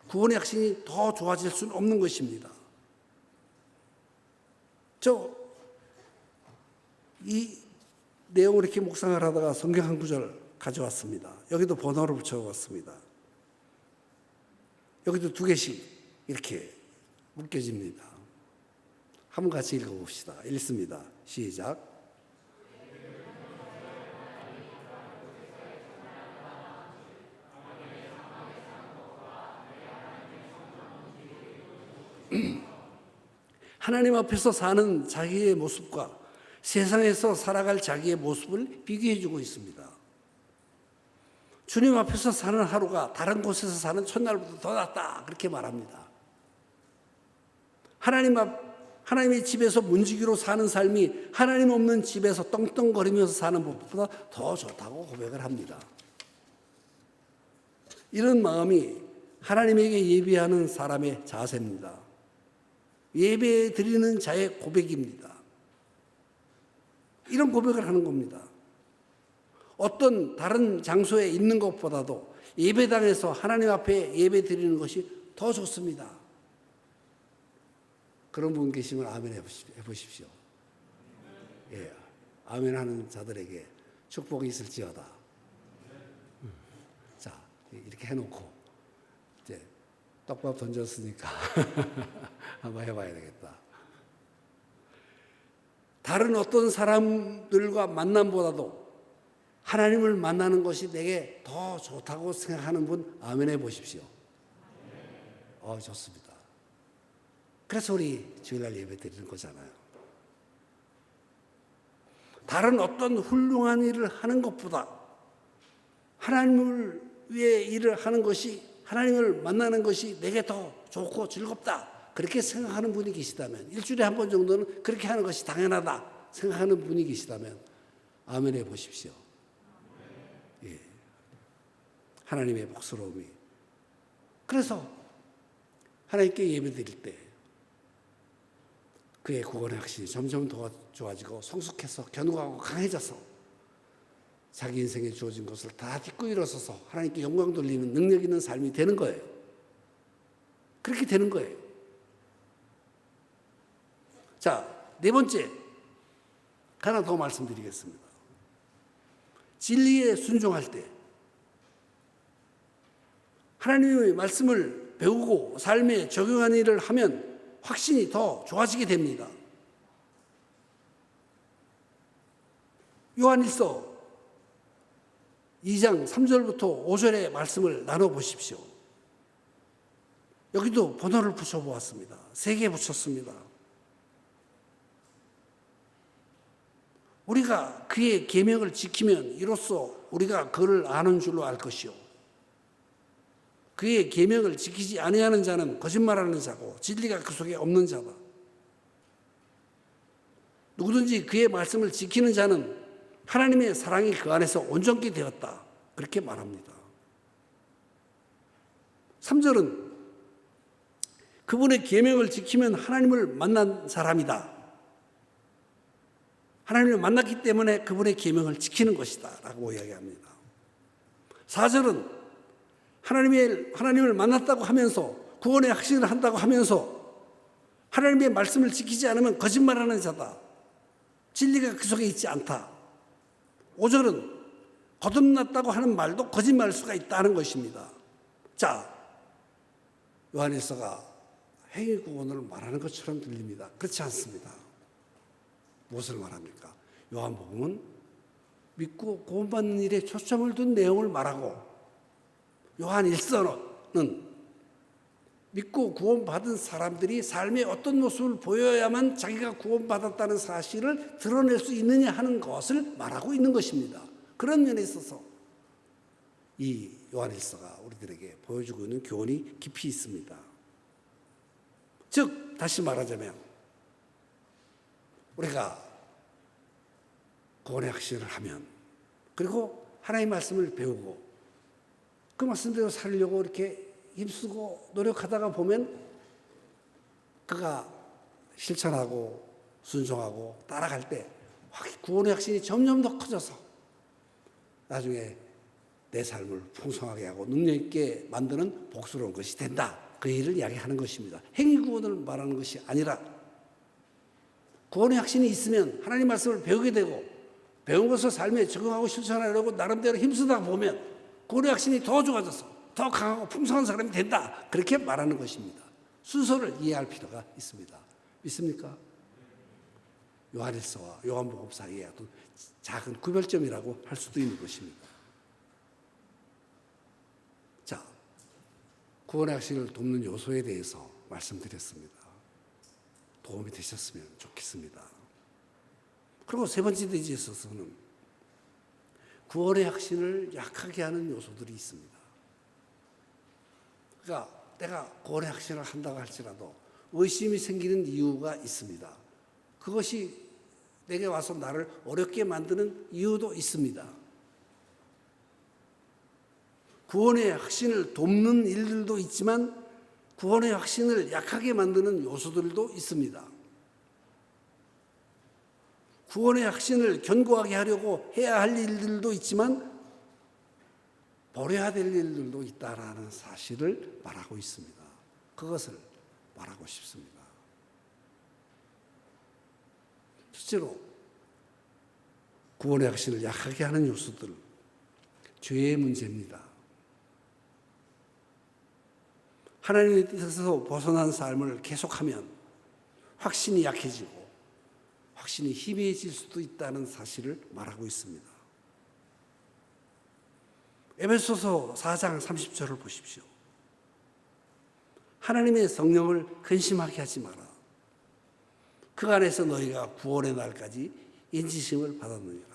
구원의 확신이 더 좋아질 수는 없는 것입니다. 이 내용을 이렇게 묵상을 하다가 성경 한 구절 가져왔습니다. 여기도 번호를 붙여왔습니다. 여기도 2개씩 이렇게 묶여집니다. 한번 같이 읽어봅시다. 읽습니다. 시작. 하나님 앞에서 사는 자기의 모습과 세상에서 살아갈 자기의 모습을 비교해주고 있습니다. 주님 앞에서 사는 하루가 다른 곳에서 사는 첫날보다 더 낫다 그렇게 말합니다. 하나님의 집에서 문지기로 사는 삶이 하나님 없는 집에서 떵떵거리면서 사는 것보다 더 좋다고 고백을 합니다. 이런 마음이 하나님에게 예배하는 사람의 자세입니다. 예배 드리는 자의 고백입니다. 이런 고백을 하는 겁니다. 어떤 다른 장소에 있는 것보다도 예배당에서 하나님 앞에 예배 드리는 것이 더 좋습니다. 그런 분 계시면 아멘 해보십시오. 예, 아멘 하는 자들에게 축복이 있을지어다. 자, 이렇게 해놓고 이제 떡밥 던졌으니까 한번 해봐야 되겠다. 다른 어떤 사람들과 만남보다도 하나님을 만나는 것이 내게 더 좋다고 생각하는 분 아멘 해보십시오. 좋습니다. 그래서 우리 주일날 예배 드리는 거잖아요. 다른 어떤 훌륭한 일을 하는 것보다 하나님을 위해 일을 하는 것이, 하나님을 만나는 것이 내게 더 좋고 즐겁다, 그렇게 생각하는 분이 계시다면, 일주일에 한 번 정도는 그렇게 하는 것이 당연하다 생각하는 분이 계시다면 아멘 해 보십시오. 예. 하나님의 복스러움이. 그래서 하나님께 예배드릴 때 그의 구원의 확신이 점점 더 좋아지고 성숙해서 견고하고 강해져서 자기 인생에 주어진 것을 다 딛고 일어서서 하나님께 영광 돌리는 능력 있는 삶이 되는 거예요. 그렇게 되는 거예요. 자, 네 번째, 하나 더 말씀드리겠습니다. 진리에 순종할 때 하나님의 말씀을 배우고 삶에 적용하는 일을 하면 확신이 더 좋아지게 됩니다. 요한일서 2장 3절부터 5절의 말씀을 나눠보십시오. 여기도 번호를 붙여보았습니다. 3개 붙였습니다. 우리가 그의 계명을 지키면 이로써 우리가 그를 아는 줄로 알 것이요, 그의 계명을 지키지 아니하는 자는 거짓말하는 자고 진리가 그 속에 없는 자다. 누구든지 그의 말씀을 지키는 자는 하나님의 사랑이 그 안에서 온전히 되었다, 그렇게 말합니다. 3절은 그분의 계명을 지키면 하나님을 만난 사람이다. 하나님을 만났기 때문에 그분의 계명을 지키는 것이다 라고 이야기합니다. 4절은 하나님을 만났다고 하면서 구원의 확신을 한다고 하면서 하나님의 말씀을 지키지 않으면 거짓말하는 자다, 진리가 그 속에 있지 않다. 5절은 거듭났다고 하는 말도 거짓말일 수가 있다는 것입니다. 자, 요한일서가 행위 구원을 말하는 것처럼 들립니다. 그렇지 않습니다. 무엇을 말합니까? 요한복음은 믿고 구원받는 일에 초점을 둔 내용을 말하고, 요한일서는 믿고 구원받은 사람들이 삶의 어떤 모습을 보여야만 자기가 구원받았다는 사실을 드러낼 수 있느냐 하는 것을 말하고 있는 것입니다. 그런 면에 있어서 이 요한일서가 우리들에게 보여주고 있는 교훈이 깊이 있습니다. 즉, 다시 말하자면 우리가 구원의 확신을 하면, 그리고 하나님의 말씀을 배우고 그 말씀대로 살려고 이렇게 힘쓰고 노력하다가 보면 그가 실천하고 순종하고 따라갈 때 구원의 확신이 점점 더 커져서 나중에 내 삶을 풍성하게 하고 능력 있게 만드는 복스러운 것이 된다, 그 일을 이야기하는 것입니다. 행위 구원을 말하는 것이 아니라, 구원의 확신이 있으면 하나님 말씀을 배우게 되고 배운 것을 삶에 적용하고 실천하려고 나름대로 힘쓰다 보면 구원의 확신이 더 좋아져서 더 강하고 풍성한 사람이 된다, 그렇게 말하는 것입니다. 순서를 이해할 필요가 있습니다. 믿습니까? 요한일서와 요한복음 사이에 어떤 작은 구별점이라고 할 수도 있는 것입니다. 자, 구원의 확신을 돕는 요소에 대해서 말씀드렸습니다. 도움이 되셨으면 좋겠습니다. 그리고 세 번째 데에 있어서는 구원의 확신을 약하게 하는 요소들이 있습니다. 그러니까 내가 구원의 확신을 한다고 할지라도 의심이 생기는 이유가 있습니다. 그것이 내게 와서 나를 어렵게 만드는 이유도 있습니다. 구원의 확신을 돕는 일들도 있지만 구원의 확신을 약하게 만드는 요소들도 있습니다. 구원의 확신을 견고하게 하려고 해야 할 일들도 있지만 버려야 될 일들도 있다라는 사실을 말하고 있습니다. 그것을 말하고 싶습니다. 실제로 구원의 확신을 약하게 하는 요소들, 죄의 문제입니다. 하나님의 뜻에서 벗어난 삶을 계속하면 확신이 약해지고 확신이 희미해질 수도 있다는 사실을 말하고 있습니다. 에베소서 4장 30절을 보십시오. 하나님의 성령을 근심하게 하지 마라. 그 안에서 너희가 구원의 날까지 인지심을 받았느니라.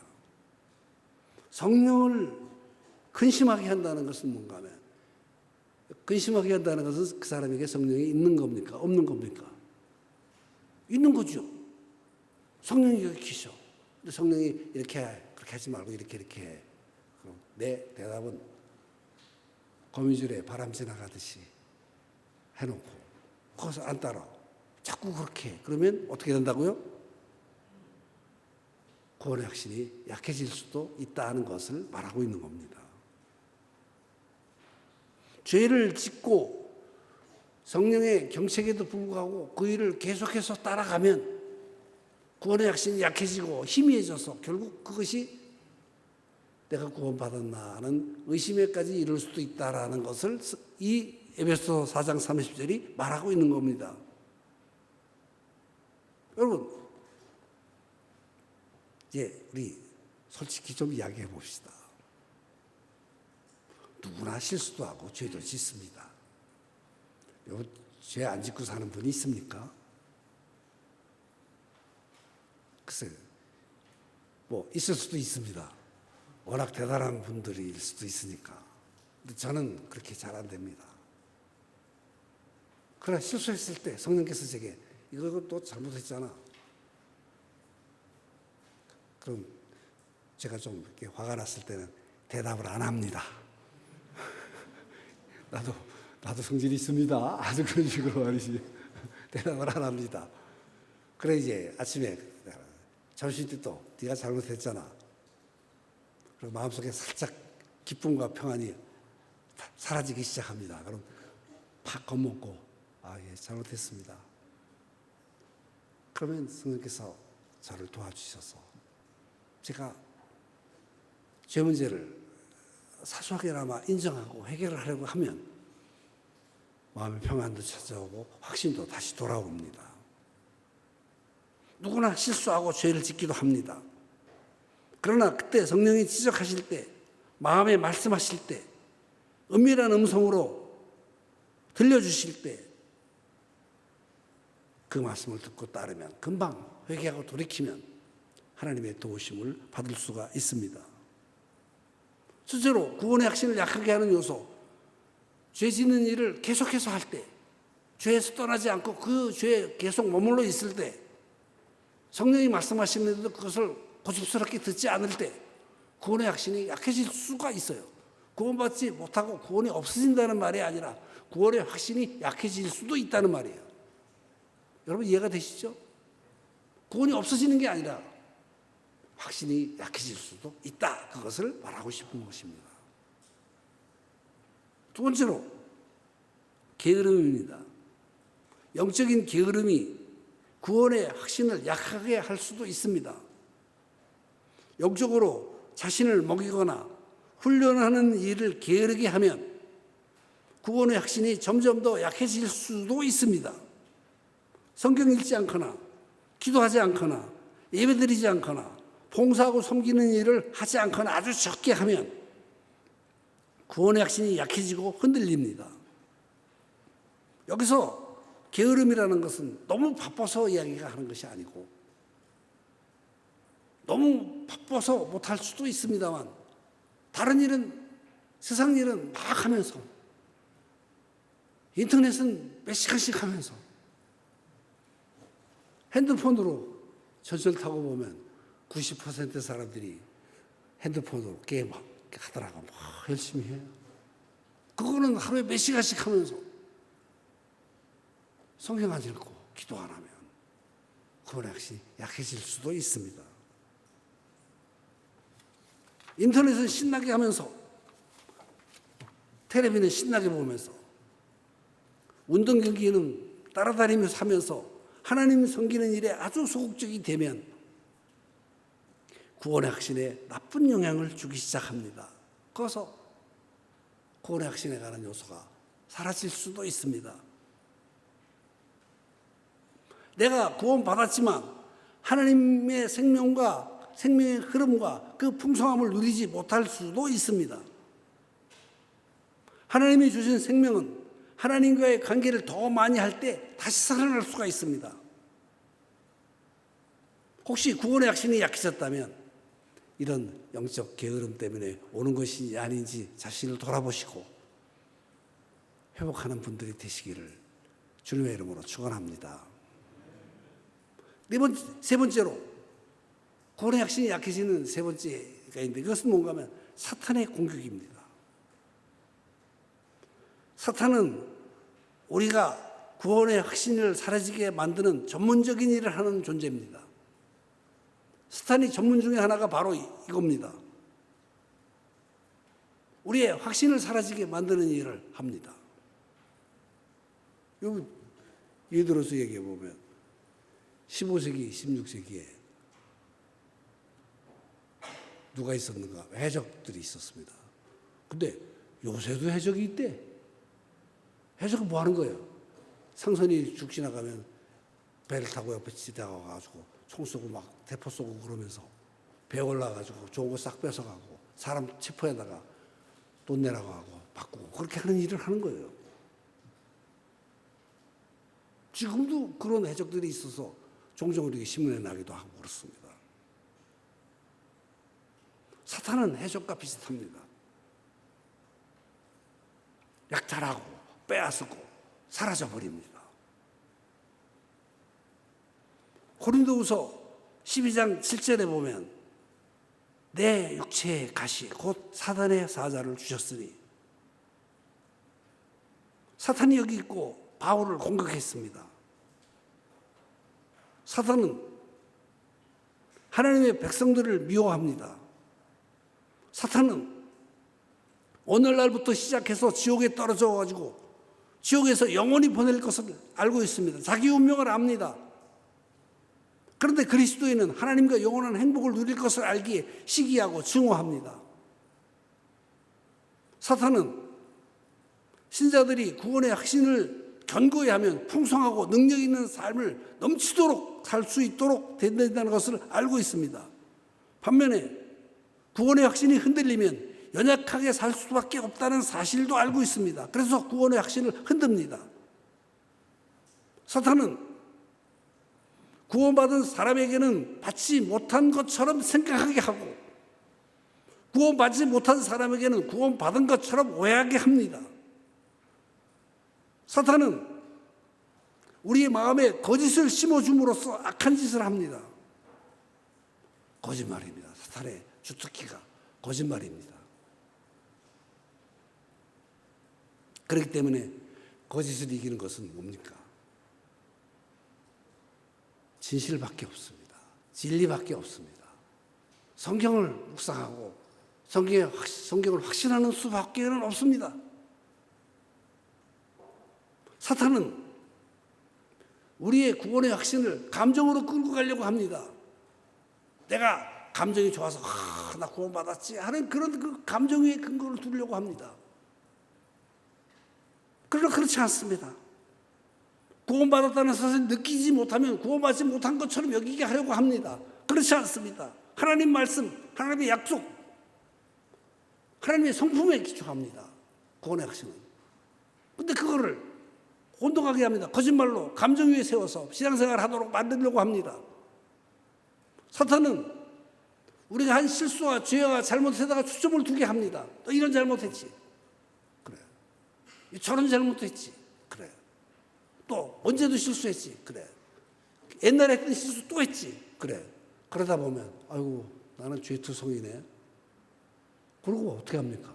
성령을 근심하게 한다는 것은 뭔가 하면, 근심하게 한다는 것은 그 사람에게 성령이 있는 겁니까? 없는 겁니까? 있는 거죠. 성령이 여기 계셔. 근데 성령이 이렇게 해. 그렇게 하지 말고 이렇게 해. 그럼 내 대답은 거미줄에 바람 지나가듯이 해놓고 거기서 안 따라. 자꾸 그렇게 해. 그러면 어떻게 된다고요? 구원의 확신이 약해질 수도 있다는 것을 말하고 있는 겁니다. 죄를 짓고 성령의 경책에도 불구하고 그 일을 계속해서 따라가면 구원의 확신이 약해지고 희미해져서 결국 그것이 내가 구원받았나 하는 의심에까지 이를 수도 있다라는 것을 이 에베소 4장 30절이 말하고 있는 겁니다. 여러분, 이제 우리 솔직히 좀 이야기해 봅시다. 누구나 실수도 하고 죄도 짓습니다. 여러분, 죄 안 짓고 사는 분이 있습니까? 글쎄, 뭐 있을 수도 있습니다. 워낙 대단한 분들일 수도 있으니까. 근데 저는 그렇게 잘 안 됩니다. 그러나 실수했을 때 성령께서 제게 이거 또 잘못했잖아. 그럼 제가 좀 이렇게 화가 났을 때는 대답을 안 합니다. 나도 성질이 있습니다. 아주 그런 식으로 말이지. 대답을 안 합니다. 그래 이제 아침에 점심 때 또 네가 잘못했잖아. 그리고 마음속에 살짝 기쁨과 평안이 사라지기 시작합니다. 그럼 팍 겁먹고 예, 잘못했습니다. 그러면 성령께서 저를 도와주셔서 제가 죄 문제를 사소하게나마 인정하고 해결을 하려고 하면 마음의 평안도 찾아오고 확신도 다시 돌아옵니다. 누구나 실수하고 죄를 짓기도 합니다. 그러나 그때 성령이 지적하실 때, 마음에 말씀하실 때, 은밀한 음성으로 들려주실 때 그 말씀을 듣고 따르면 금방 회개하고 돌이키면 하나님의 도우심을 받을 수가 있습니다. 실제로 구원의 확신을 약하게 하는 요소, 죄 짓는 일을 계속해서 할 때, 죄에서 떠나지 않고 그 죄에 계속 머물러 있을 때, 성령이 말씀하시는데도 그것을 고집스럽게 듣지 않을 때 구원의 확신이 약해질 수가 있어요. 구원받지 못하고 구원이 없어진다는 말이 아니라 구원의 확신이 약해질 수도 있다는 말이에요. 여러분 이해가 되시죠? 구원이 없어지는 게 아니라 확신이 약해질 수도 있다. 그것을 말하고 싶은 것입니다. 두 번째로 게으름입니다. 영적인 게으름이 구원의 확신을 약하게 할 수도 있습니다. 영적으로 자신을 먹이거나 훈련하는 일을 게으르게 하면 구원의 확신이 점점 더 약해질 수도 있습니다. 성경 읽지 않거나 기도하지 않거나 예배드리지 않거나 봉사하고 섬기는 일을 하지 않거나 아주 적게 하면 구원의 확신이 약해지고 흔들립니다. 여기서 게으름이라는 것은 너무 바빠서 이야기가 하는 것이 아니고 너무 바빠서 못할 수도 있습니다만 다른 일은 세상 일은 막 하면서 인터넷은 몇 시간씩 하면서 핸드폰으로 전철 타고 보면 90% 사람들이 핸드폰으로 게임 하더라고. 막 열심히 해요. 그거는 하루에 몇 시간씩 하면서 성경 안 읽고 기도 안 하면 구원의 확신이 약해질 수도 있습니다. 인터넷은 신나게 하면서 텔레비는 신나게 보면서 운동 경기는 따라다니면서 하면서 하나님 섬기는 일에 아주 소극적이 되면 구원의 확신에 나쁜 영향을 주기 시작합니다. 그래서 구원의 확신에 관한 요소가 사라질 수도 있습니다. 내가 구원받았지만 하나님의 생명과 생명의 흐름과 그 풍성함을 누리지 못할 수도 있습니다. 하나님이 주신 생명은 하나님과의 관계를 더 많이 할 때 다시 살아날 수가 있습니다. 혹시 구원의 확신이 약해졌다면 이런 영적 게으름 때문에 오는 것인지 아닌지 자신을 돌아보시고 회복하는 분들이 되시기를 주님의 이름으로 축원합니다. 세 번째로 구원의 확신이 약해지는 세 번째가 있는데 그것은 뭔가 하면 사탄의 공격입니다. 사탄은 우리가 구원의 확신을 사라지게 만드는 전문적인 일을 하는 존재입니다. 사탄이 전문 중에 하나가 바로 이겁니다. 우리의 확신을 사라지게 만드는 일을 합니다. 예를 들어서 얘기해 보면 15세기, 16세기에 누가 있었는가? 해적들이 있었습니다. 근데 요새도 해적이 있대. 해적은 뭐 하는 거예요? 상선이 죽 지나가면 배를 타고 옆에 지나가가지고 총 쏘고 막 대포 쏘고 그러면서 배 올라가지고 좋은 거 싹 뺏어가고 사람 체포에다가 돈 내라고 하고 바꾸고 그렇게 하는 일을 하는 거예요. 지금도 그런 해적들이 있어서 종종 우리 신문에 나기도 하고 그렇습니다. 사탄은 해적과 비슷합니다. 약탈하고 빼앗고 사라져버립니다. 고린도후서 12장 7절에 보면 내 육체의 가시 곧 사단의 사자를 주셨으니 사탄이 여기 있고 바울을 공격했습니다. 사탄은 하나님의 백성들을 미워합니다. 사탄은 오늘날부터 시작해서 지옥에 떨어져 가지고 지옥에서 영원히 보낼 것을 알고 있습니다. 자기 운명을 압니다. 그런데 그리스도인은 하나님과 영원한 행복을 누릴 것을 알기에 시기하고 증오합니다. 사탄은 신자들이 구원의 확신을 견고히 하면 풍성하고 능력 있는 삶을 넘치도록 살 수 있도록 된다는 것을 알고 있습니다. 반면에 구원의 확신이 흔들리면 연약하게 살 수밖에 없다는 사실도 알고 있습니다. 그래서 구원의 확신을 흔듭니다. 사탄은 구원받은 사람에게는 받지 못한 것처럼 생각하게 하고 구원받지 못한 사람에게는 구원받은 것처럼 오해하게 합니다. 사탄은 우리의 마음에 거짓을 심어줌으로써 악한 짓을 합니다. 거짓말입니다. 사탄의 주특기가 거짓말입니다. 그렇기 때문에 거짓을 이기는 것은 뭡니까? 진실밖에 없습니다. 진리밖에 없습니다. 성경을 묵상하고 성경을 확신하는 수밖에는 없습니다. 사탄은 우리의 구원의 확신을 감정으로 끌고 가려고 합니다. 내가 감정이 좋아서 나 구원받았지 하는 그런 그 감정 위에 근거를 두려고 합니다. 그러나 그렇지 않습니다. 구원받았다는 사실을 느끼지 못하면 구원받지 못한 것처럼 여기게 하려고 합니다. 그렇지 않습니다. 하나님 말씀, 하나님의 약속, 하나님의 성품에 기초합니다. 구원의 확신은. 그런데 그거를 혼동하게 합니다. 거짓말로 감정 위에 세워서 신앙생활을 하도록 만들려고 합니다. 사탄은 우리가 한 실수와 죄와 잘못에다가 초점을 두게 합니다. 너 이런 잘못했지. 그래. 저런 잘못했지. 그래. 또 언제도 실수했지. 그래. 옛날에 했던 실수 또 했지. 그래. 그러다 보면 아이고 나는 죄투성이네. 그러고 어떻게 합니까?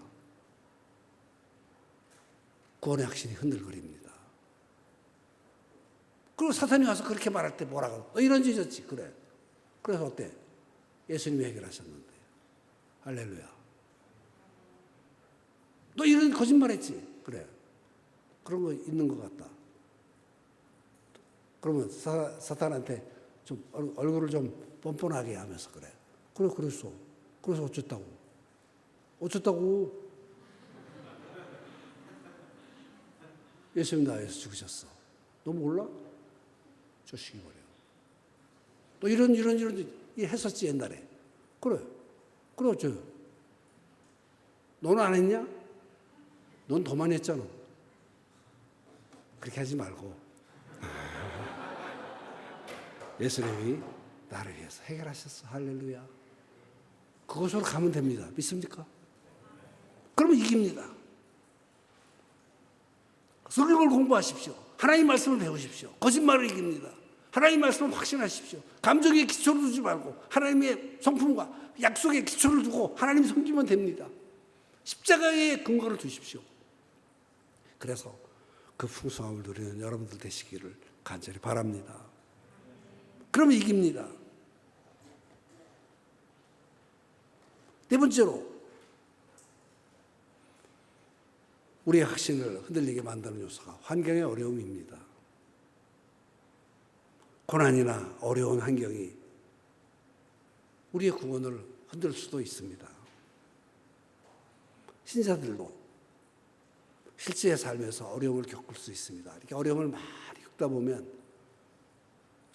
구원의 확신이 흔들거립니다. 그리고 사탄이 와서 그렇게 말할 때 뭐라고? 너 이런 짓이었지. 그래. 그래서 어때? 예수님이 해결하셨는데. 할렐루야. 너 이런 거짓말 했지. 그래. 그런 거 있는 것 같다. 그러면 사탄한테 좀 얼굴을 좀 뻔뻔하게 하면서 그래. 그래, 그랬어. 그래서 어쨌다고? 어쨌다고? 예수님 나에서 죽으셨어. 너 몰라? 쫓기버려. 또 이런 했었지 옛날에. 그래. 그래 어쩌? 너는 안 했냐? 넌 더 많이 했잖아. 그렇게 하지 말고 예수님이 나를 위해서 해결하셨어. 할렐루야. 그것으로 가면 됩니다. 믿습니까? 그러면 이깁니다. 성경을 공부하십시오. 하나님 말씀을 배우십시오. 거짓말을 이깁니다. 하나님 말씀을 확신하십시오. 감정에 기초를 두지 말고 하나님의 성품과 약속에 기초를 두고 하나님 섬기면 됩니다. 십자가에 근거를 두십시오. 그래서 그 풍성함을 누리는 여러분들 되시기를 간절히 바랍니다. 그러면 이깁니다. 네 번째로 우리의 확신을 흔들리게 만드는 요소가 환경의 어려움입니다. 고난이나 어려운 환경이 우리의 구원을 흔들 수도 있습니다. 신자들도 실제의 삶에서 어려움을 겪을 수 있습니다. 이렇게 어려움을 많이 겪다 보면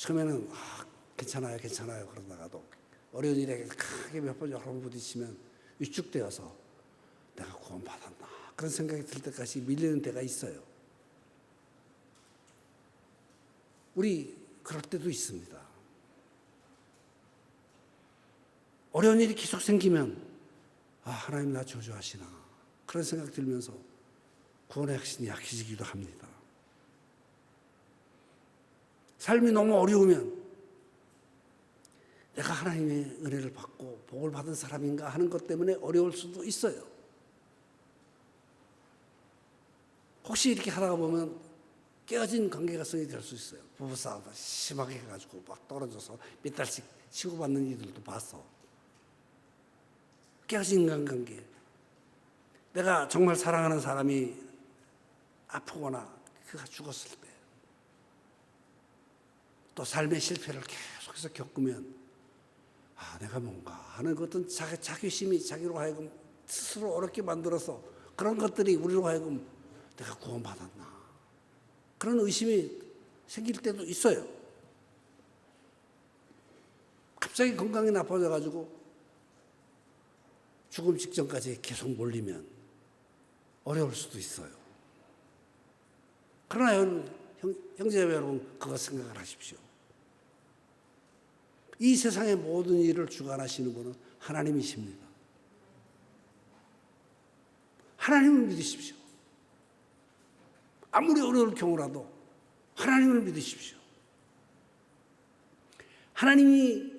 처음에는 괜찮아요 그러다가도 어려운 일에 크게 몇 번 여러 번 부딪히면 위축되어서 내가 구원받았나 그런 생각이 들 때까지 밀리는 때가 있어요. 우리 그럴 때도 있습니다. 어려운 일이 계속 생기면 하나님 나 저주하시나 그런 생각 들면서 구원의 확신이 약해지기도 합니다. 삶이 너무 어려우면 내가 하나님의 은혜를 받고 복을 받은 사람인가 하는 것 때문에 어려울 수도 있어요. 혹시 이렇게 하다가 보면 깨어진 관계가성이 될 수 있어요. 부부싸움 심하게 해가지고 막 떨어져서 몇 달씩 치고받는 이들도 봤어. 깨어진 인간관계. 내가 정말 사랑하는 사람이 아프거나 그가 죽었을 때 또 삶의 실패를 계속해서 겪으면 내가 뭔가 하는 것은 자괴심이 자기로 하여금 스스로 어렵게 만들어서 그런 것들이 우리로 하여금 내가 구원받았나 그런 의심이 생길 때도 있어요. 갑자기 건강이 나빠져가지고 죽음 직전까지 계속 몰리면 어려울 수도 있어요. 그러나 형제자매 여러분 그거 생각을 하십시오. 이 세상의 모든 일을 주관하시는 분은 하나님이십니다. 하나님을 믿으십시오. 아무리 어려울 경우라도 하나님을 믿으십시오. 하나님이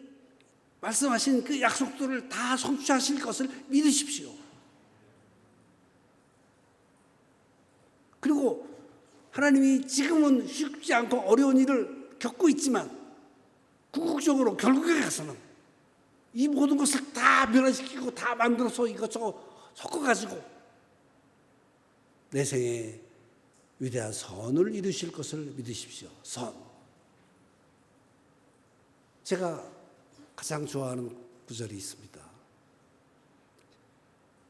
말씀하신 그 약속들을 다 성취하실 것을 믿으십시오. 그리고 하나님이 지금은 쉽지 않고 어려운 일을 겪고 있지만 궁극적으로 결국에 가서는 이 모든 것을 다 변화시키고 다 만들어서 이것저것 섞어가지고 내 생에 위대한 선을 이루실 것을 믿으십시오. 선. 제가 가장 좋아하는 구절이 있습니다.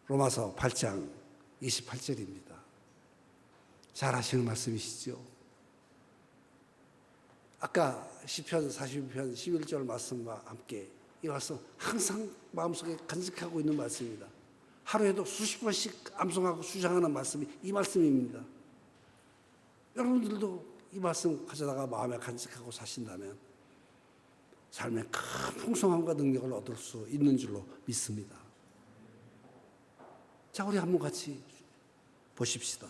로마서 8장 28절입니다. 잘 아시는 말씀이시죠? 아까 시편 42편 11절 말씀과 함께 이 말씀 항상 마음속에 간직하고 있는 말씀입니다. 하루에도 수십 번씩 암송하고 수장하는 말씀이 이 말씀입니다. 여러분들도 이 말씀 가져다가 마음에 간직하고 사신다면 삶의 큰 풍성함과 능력을 얻을 수 있는 줄로 믿습니다. 자, 우리 한번 같이 보십시다.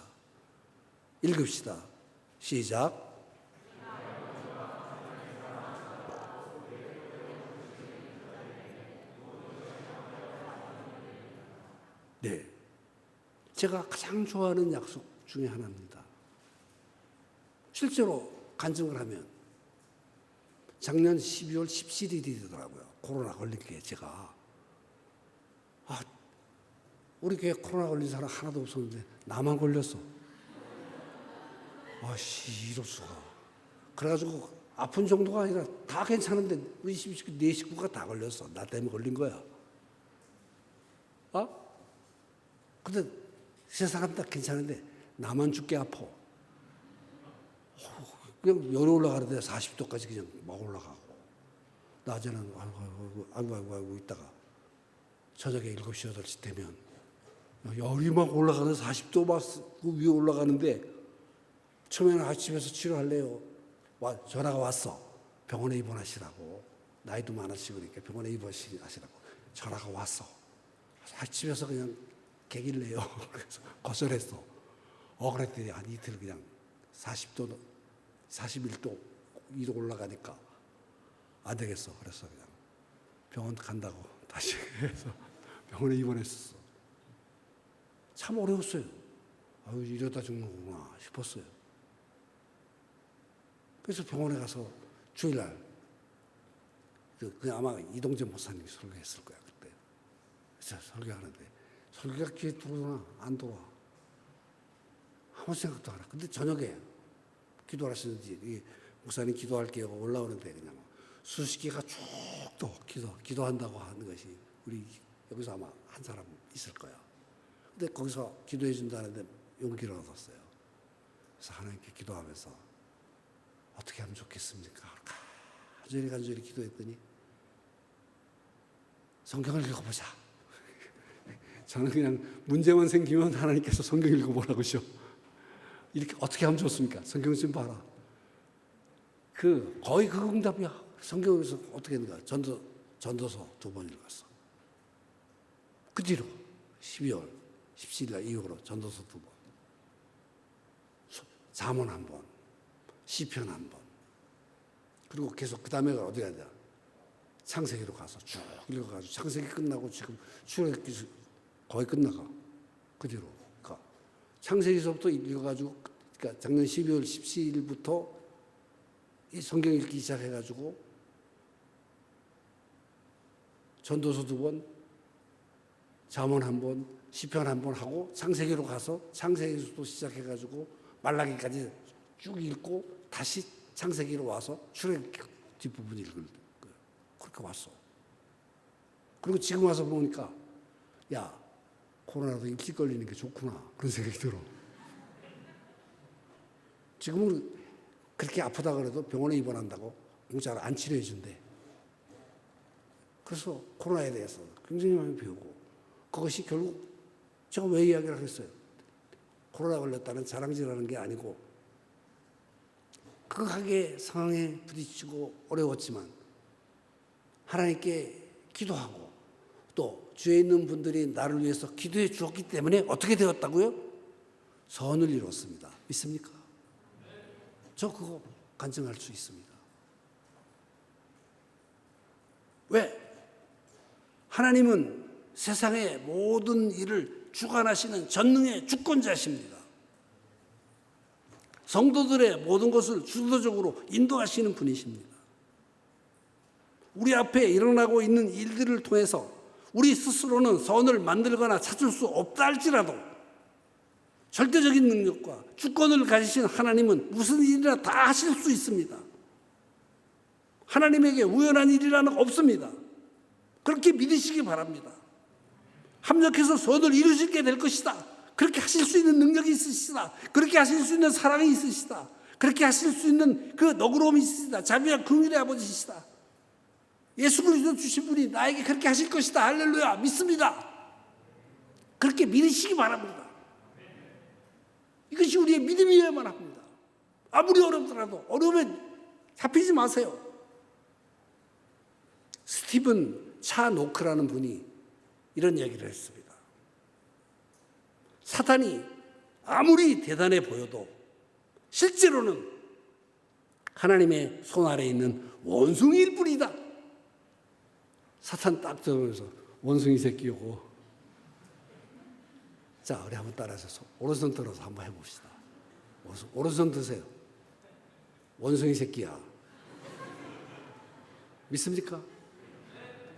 읽읍시다. 시작. 네, 제가 가장 좋아하는 약속 중에 하나입니다. 실제로 간증을 하면 작년 12월 17일이더라고요. 코로나 걸린 게 제가 우리 교회 코로나 걸린 사람 하나도 없었는데 나만 걸렸어. 이럴 수가. 그래가지고 아픈 정도가 아니라 다 괜찮은데 우리 네 식구가 다 걸렸어. 나 때문에 걸린 거야. 근데 세상은 다 괜찮은데 나만 죽게 아파. 그냥 열이 올라가는데 40도까지 그냥 막 올라가고 낮에는 아이고 있다가 저녁에 7시 8시 되면 열이 막 올라가는 40도 막 위에 올라가는데 처음에는 집에서 치료할래요. 전화가 왔어. 병원에 입원하시라고. 나이도 많으시고 그러니까 병원에 입원하시라고. 전화가 왔어. 집에서 그냥 객일래요. 그래서 거절했어. 그랬더니 한 이틀 그냥 40도, 41도, 2도 올라가니까 안 되겠어. 그래서 그냥 병원 간다고 다시 해서 병원에 입원했었어. 참 어려웠어요. 이러다 죽는구나 싶었어요. 그래서 병원에 가서 주일날 그냥 아마 이동재 목사님이 설교했을 거야 그때. 그래서 설교하는데 설교가 귀에 들어오나 안 들어와. 아무 생각도 안 해. 근데 저녁에 기도하시는지 목사님 기도할게요 올라오는데 그냥 수십 개가 쭉 또 기도한다고 하는 것이 우리 여기서 아마 한 사람 있을 거야. 근데 거기서 기도해 준다는데 용기를 얻었어요. 그래서 하나님께 기도하면서 어떻게 하면 좋겠습니까? 간절히 기도했더니 성경을 읽어보자. 저는 그냥 문제만 생기면 하나님께서 성경 읽어보라고 하셔. 이렇게 어떻게 하면 좋습니까? 성경 좀 봐라. 거의 그 응답이야. 성경에서 어떻게 했는가? 전도서 2번 읽었어. 그 뒤로 12월 17일 날 이후로 전도서 2번, 잠언 1번, 시편 1번. 그리고 계속 그 다음에 어디 가냐? 창세기로 가서 쭉 읽어가지고 창세기 끝나고 지금 출애굽기 거의 끝나가. 그 뒤로 가. 창세기서부터 읽어가지고 그러니까 작년 12월 17일부터 이 성경 읽기 시작해가지고 전도서 2번, 잠언 1번, 시편 1번 하고 창세기로 가서 창세기에서도 시작해가지고 말라기까지 쭉 읽고 다시 창세기로 와서 출애굽기 뒷부분 읽을 거예요. 그렇게 왔어. 그리고 지금 와서 보니까 야 코로나도 일찍 걸리는 게 좋구나 그런 생각이 들어. 지금은 그렇게 아프다 그래도 병원에 입원한다고 공짜로 안 치료해 준대. 그래서 코로나에 대해서 굉장히 많이 배우고 그것이 결국 제가 왜 이야기를 했어요? 코로나 걸렸다는 자랑질하는 게 아니고 극악의 상황에 부딪히고 어려웠지만 하나님께 기도하고 또 주위에 있는 분들이 나를 위해서 기도해 주었기 때문에 어떻게 되었다고요? 선을 이뤘습니다. 믿습니까? 저 그거 간증할 수 있습니다. 왜? 하나님은 세상의 모든 일을 주관하시는 전능의 주권자십니다. 성도들의 모든 것을 주도적으로 인도하시는 분이십니다. 우리 앞에 일어나고 있는 일들을 통해서 우리 스스로는 선을 만들거나 찾을 수 없다 할지라도 절대적인 능력과 주권을 가지신 하나님은 무슨 일이나 다 하실 수 있습니다. 하나님에게 우연한 일이라는 거 없습니다. 그렇게 믿으시기 바랍니다. 합력해서 선을 이루시게 될 것이다. 그렇게 하실 수 있는 능력이 있으시다. 그렇게 하실 수 있는 사랑이 있으시다. 그렇게 하실 수 있는 그 너그러움이 있으시다. 자비와 긍휼의 아버지시다. 예수 그리스도 주신 분이 나에게 그렇게 하실 것이다. 할렐루야. 믿습니다. 그렇게 믿으시기 바랍니다. 이것이 우리의 믿음이어야만 합니다. 아무리 어렵더라도 어려우면 잡히지 마세요. 스티븐 차 노크라는 분이 이런 얘기를 했습니다. 사탄이 아무리 대단해 보여도 실제로는 하나님의 손 아래에 있는 원숭이일 뿐이다. 사탄 딱 들으면서 원숭이 새끼고. 자, 우리 한번 따라서 오른손 들어서 한번 해봅시다. 오른손 드세요. 원숭이 새끼야. 믿습니까?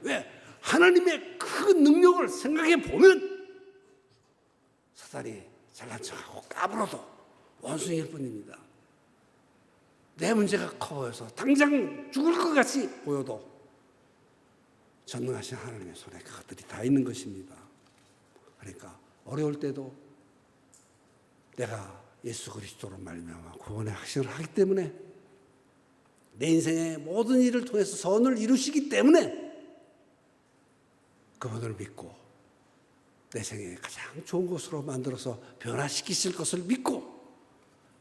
왜? 하나님의 큰 능력을 생각해 보면 사탄이 잘난 척하고 까불어도 원숭이일 뿐입니다. 내 문제가 커 보여서 당장 죽을 것 같이 보여도 전능하신 하나님의 손에 그것들이 다 있는 것입니다. 그러니까 어려울 때도 내가 예수 그리스도로 말미암아 구원의 확신을 하기 때문에 내 인생의 모든 일을 통해서 선을 이루시기 때문에 그분을 믿고 내 생에 가장 좋은 것으로 만들어서 변화시키실 것을 믿고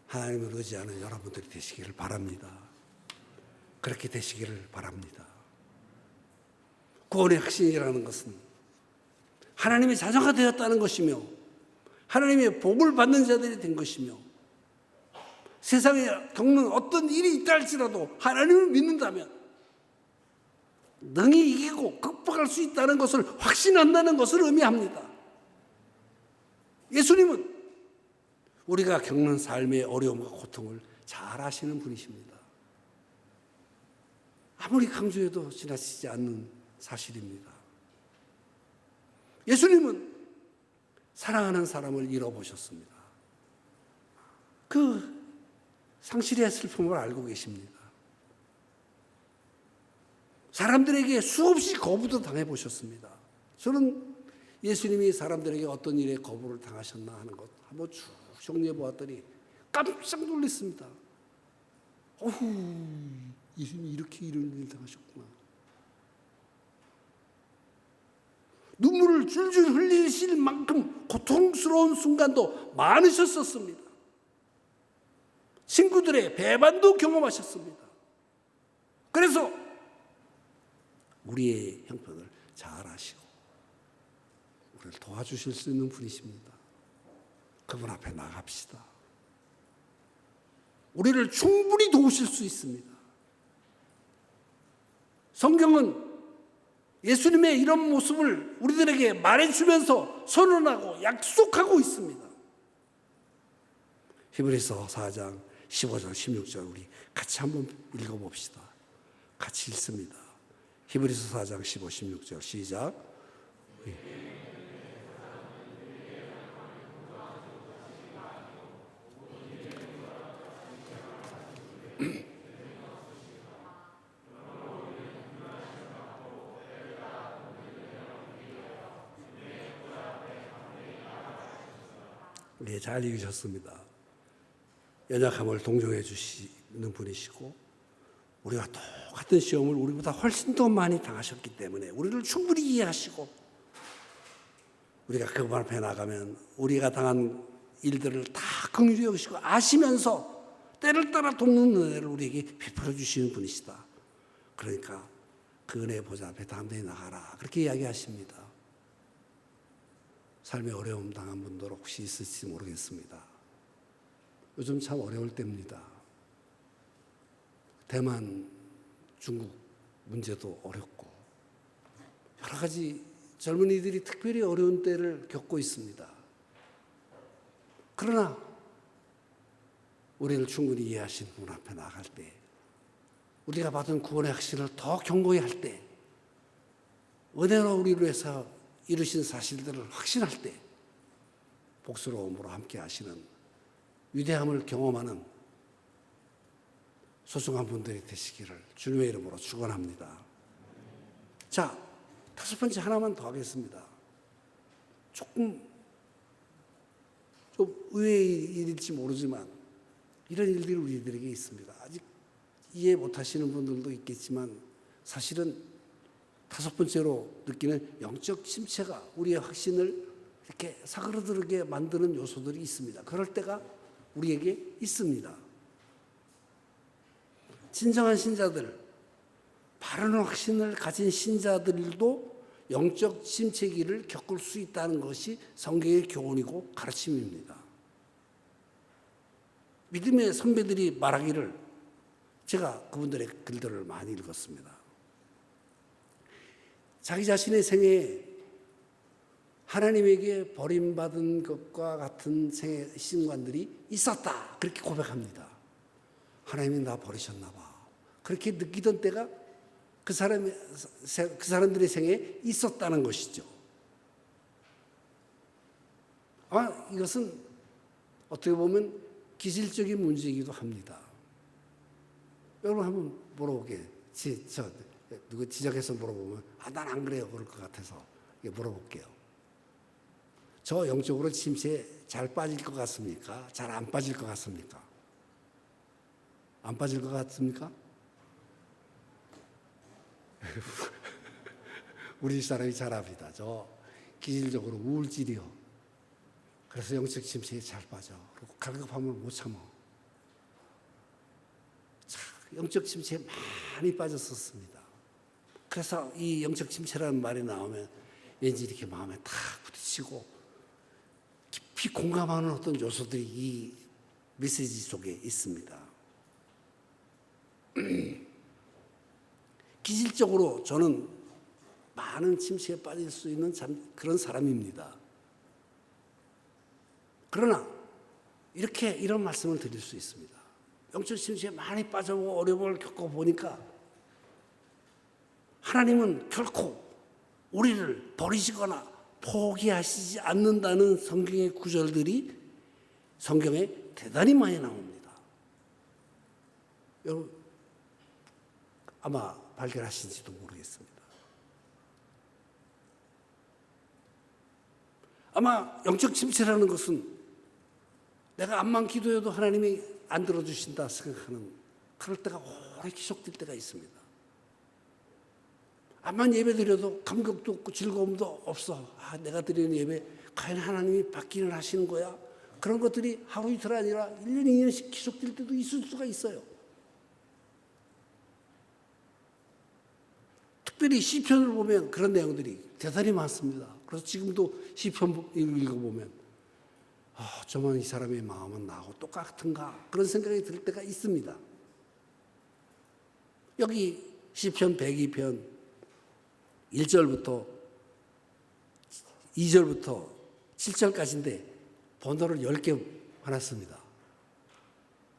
하나님을 의지하는 여러분들이 되시기를 바랍니다. 그렇게 되시기를 바랍니다. 구원의 확신이라는 것은 하나님의 자녀가 되었다는 것이며 하나님의 복을 받는 자들이 된 것이며 세상에 겪는 어떤 일이 있다 할지라도 하나님을 믿는다면 능히 이기고 극복할 수 있다는 것을 확신한다는 것을 의미합니다. 예수님은 우리가 겪는 삶의 어려움과 고통을 잘 아시는 분이십니다. 아무리 강조해도 지나치지 않는 사실입니다. 예수님은 사랑하는 사람을 잃어보셨습니다. 그 상실의 슬픔을 알고 계십니다. 사람들에게 수없이 거부도 당해보셨습니다. 저는 예수님이 사람들에게 어떤 일에 거부를 당하셨나 하는 것 한번 쭉 정리해 보았더니 깜짝 놀랐습니다. 예수님이 이렇게 이런 일을 당하셨구나. 눈물을 줄줄 흘리실 만큼 고통스러운 순간도 많으셨었습니다. 친구들의 배반도 경험하셨습니다. 그래서 우리의 형편을 잘 아시고 우리를 도와주실 수 있는 분이십니다. 그분 앞에 나갑시다. 우리를 충분히 도우실 수 있습니다. 성경은 예수님의 이런 모습을 우리들에게 말해주면서 선언하고 약속하고 있습니다. 히브리서 4장 15절 16절 우리 같이 한번 읽어봅시다. 같이 읽습니다. 히브리서 4장 15, 16절 시작. 네, 잘 읽으셨습니다. 연약함을 동정해 주시는 분이시고 우리가 똑같은 시험을 우리보다 훨씬 더 많이 당하셨기 때문에 우리를 충분히 이해하시고 우리가 그분 앞에 나가면 우리가 당한 일들을 다 긍휼히 여기시고 아시면서 때를 따라 돕는 은혜를 우리에게 베풀어 주시는 분이시다. 그러니까 그 은혜의 보좌 앞에 담대히 나가라. 그렇게 이야기하십니다. 삶의 어려움 당한 분들 혹시 있을지 모르겠습니다. 요즘 참 어려울 때입니다. 대만, 중국 문제도 어렵고 여러 가지 젊은이들이 특별히 어려운 때를 겪고 있습니다. 그러나 우리를 충분히 이해하신 분 앞에 나갈 때 우리가 받은 구원의 확신을 더 견고히 할 때 은혜로 우리를 위해서 이루신 사실들을 확신할 때 복스러움으로 함께 하시는 위대함을 경험하는 소중한 분들이 되시기를 주님의 이름으로 축원합니다. 자, 다섯 번째 하나만 더 하겠습니다. 조금 좀 의외의 일일지 모르지만 이런 일들이 우리들에게 있습니다. 아직 이해 못하시는 분들도 있겠지만 사실은 다섯 번째로 느끼는 영적 침체가 우리의 확신을 이렇게 사그러들게 만드는 요소들이 있습니다. 그럴 때가 우리에게 있습니다. 진정한 신자들, 바른 확신을 가진 신자들도 영적 침체기를 겪을 수 있다는 것이 성경의 교훈이고 가르침입니다. 믿음의 선배들이 말하기를 제가 그분들의 글들을 많이 읽었습니다. 자기 자신의 생애에 하나님에게 버림받은 것과 같은 생애 순간들이 있었다. 그렇게 고백합니다. 하나님이 나 버리셨나 봐. 그렇게 느끼던 때가 그 사람들의 생애에 있었다는 것이죠. 이것은 어떻게 보면 기질적인 문제이기도 합니다. 여러분 한번 물어보게. 누구 지적해서 물어보면 난 안 그래요. 그럴 것 같아서 물어볼게요. 저 영적으로 침체에 잘 빠질 것 같습니까? 잘 안 빠질 것 같습니까? 안 빠질 것 같습니까? 우리 사람이 잘 압니다. 저 기질적으로 우울질이요. 그래서 영적 침체에 잘 빠져. 그리고 갈급함을 못 참아. 영적 침체에 많이 빠졌었습니다. 그래서 이 영적 침체라는 말이 나오면 왠지 이렇게 마음에 탁 부딪히고 깊이 공감하는 어떤 요소들이 이 메시지 속에 있습니다. 기질적으로 저는 많은 침체에 빠질 수 있는 그런 사람입니다. 그러나 이런 말씀을 드릴 수 있습니다. 영적 침체에 많이 빠져보고 어려움을 겪어보니까 하나님은 결코 우리를 버리시거나 포기하시지 않는다는 성경의 구절들이 성경에 대단히 많이 나옵니다. 여러분 아마 발견하신지도 모르겠습니다. 아마 영적 침체라는 것은 내가 암만 기도해도 하나님이 안 들어주신다 생각하는 그럴 때가 오래 지속될 때가 있습니다. 암만 예배 드려도 감격도 없고 즐거움도 없어. 내가 드리는 예배 과연 하나님이 받기는 하시는 거야? 그런 것들이 하루 이틀 아니라 1년, 2년씩 지속될 때도 있을 수가 있어요. 특별히 시편을 보면 그런 내용들이 대단히 많습니다. 그래서 지금도 시편 읽어보면 저만 이 사람의 마음은 나하고 똑같은가 그런 생각이 들 때가 있습니다. 여기 시편 102편 1절부터 2절부터 7절까지인데 번호를 10개 해놨습니다.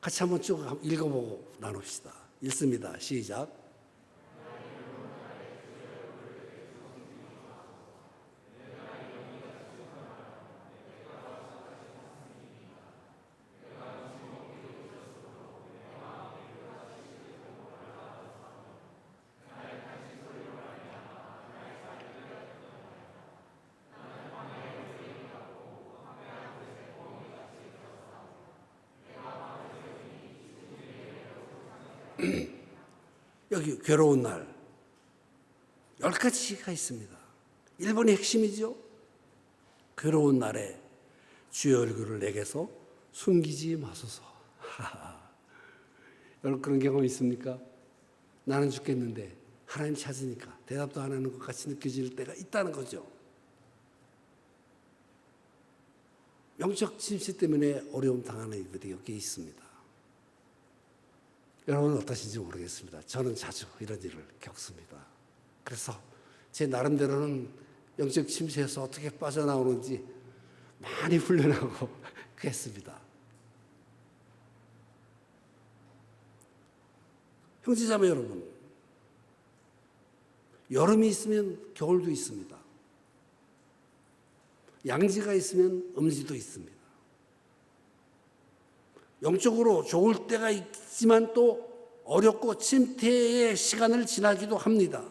같이 한번 쭉 읽어보고 나눕시다. 읽습니다. 시작. 여기 괴로운 날 10가지가 있습니다. 1번이 핵심이죠. 괴로운 날에 주의 얼굴을 내게서 숨기지 마소서. 여러분 그런 경험 있습니까? 나는 죽겠는데 하나님 찾으니까 대답도 안 하는 것 같이 느껴질 때가 있다는 거죠. 영적 침체 때문에 어려움 당하는 이들이 여기 있습니다. 여러분은 어떠신지 모르겠습니다. 저는 자주 이런 일을 겪습니다. 그래서 제 나름대로는 영적 침체에서 어떻게 빠져나오는지 많이 훈련하고 그랬습니다. 형제자매 여러분, 여름이 있으면 겨울도 있습니다. 양지가 있으면 음지도 있습니다. 영적으로 좋을 때가 있지만 또 어렵고 침체의 시간을 지나기도 합니다.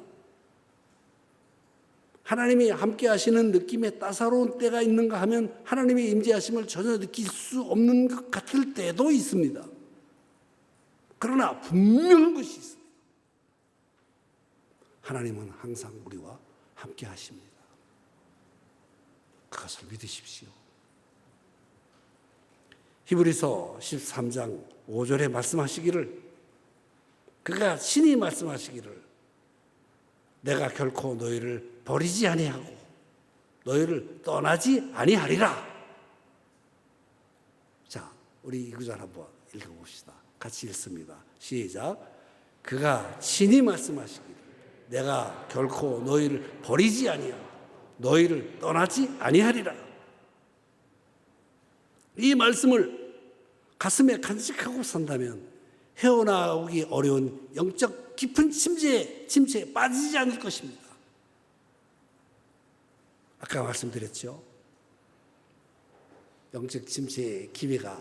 하나님이 함께 하시는 느낌의 따사로운 때가 있는가 하면 하나님의 임재하심을 전혀 느낄 수 없는 것 같을 때도 있습니다. 그러나 분명한 것이 있습니다. 하나님은 항상 우리와 함께 하십니다. 그것을 믿으십시오. 히브리서 13장 5절에 말씀하시기를 그가 친히 말씀하시기를 내가 결코 너희를 버리지 아니하고 너희를 떠나지 아니하리라. 자, 우리 이 구절 한번 읽어봅시다. 같이 읽습니다. 시작. 그가 친히 말씀하시기를 내가 결코 너희를 버리지 아니하고 너희를 떠나지 아니하리라. 이 말씀을 가슴에 간직하고 산다면 헤어나오기 어려운 영적 깊은 침체에 빠지지 않을 것입니다. 아까 말씀드렸죠. 영적 침체의 기미가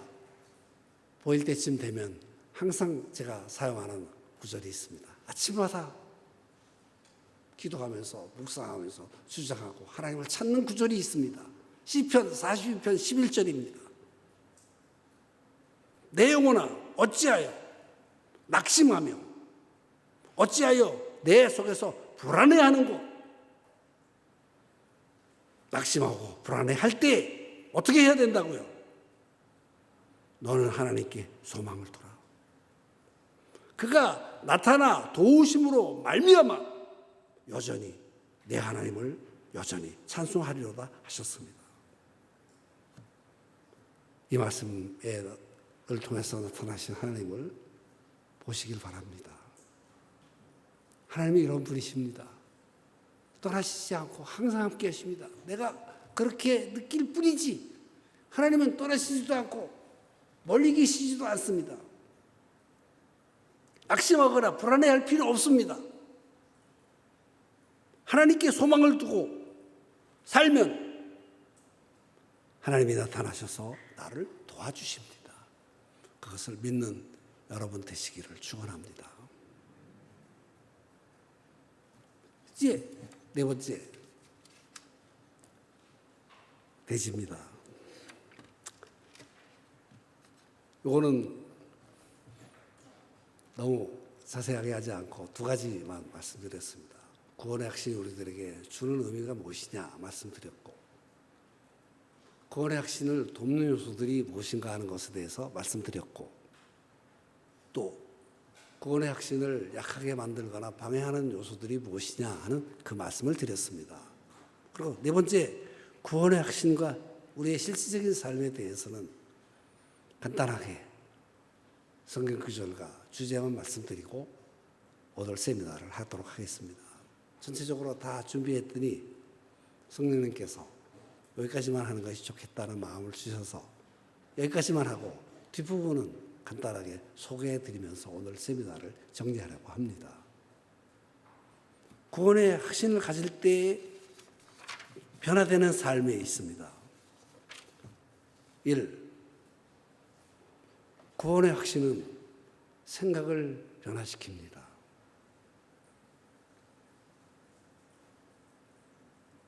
보일 때쯤 되면 항상 제가 사용하는 구절이 있습니다. 아침마다 기도하면서 묵상하면서 주장하고 하나님을 찾는 구절이 있습니다. 시편 42편 11절입니다. 내 영혼아 어찌하여 낙심하며 어찌하여 내 속에서 불안해하는고. 낙심하고 불안해할 때 어떻게 해야 된다고요? 너는 하나님께 소망을 두라. 그가 나타나 도우심으로 말미암아 여전히 내 하나님을 여전히 찬송하리로다 하셨습니다. 이 말씀을 통해서 나타나신 하나님을 보시길 바랍니다. 하나님이 이런 분이십니다. 떠나시지 않고 항상 함께 하십니다. 내가 그렇게 느낄 뿐이지 하나님은 떠나시지도 않고 멀리 계시지도 않습니다. 낙심하거나 불안해할 필요 없습니다. 하나님께 소망을 두고 살면 하나님이 나타나셔서 나를 도와주십니다. 그것을 믿는 여러분 되시기를 축원합니다. 이제 네 번째 대지입니다. 이거는 너무 자세하게 하지 않고 두 가지만 말씀드렸습니다. 구원의 확신이 우리들에게 주는 의미가 무엇이냐 말씀드렸고, 구원의 확신을 돕는 요소들이 무엇인가 하는 것에 대해서 말씀드렸고, 또 구원의 확신을 약하게 만들거나 방해하는 요소들이 무엇이냐 하는 그 말씀을 드렸습니다. 그리고 네 번째, 구원의 확신과 우리의 실질적인 삶에 대해서는 간단하게 성경 구절과 주제만 말씀드리고 오늘 세미나를 하도록 하겠습니다. 전체적으로 다 준비했더니 성령님께서 여기까지만 하는 것이 좋겠다는 마음을 주셔서 여기까지만 하고 뒷부분은 간단하게 소개해드리면서 오늘 세미나를 정리하려고 합니다. 구원의 확신을 가질 때 변화되는 삶에 있습니다. 1. 구원의 확신은 생각을 변화시킵니다.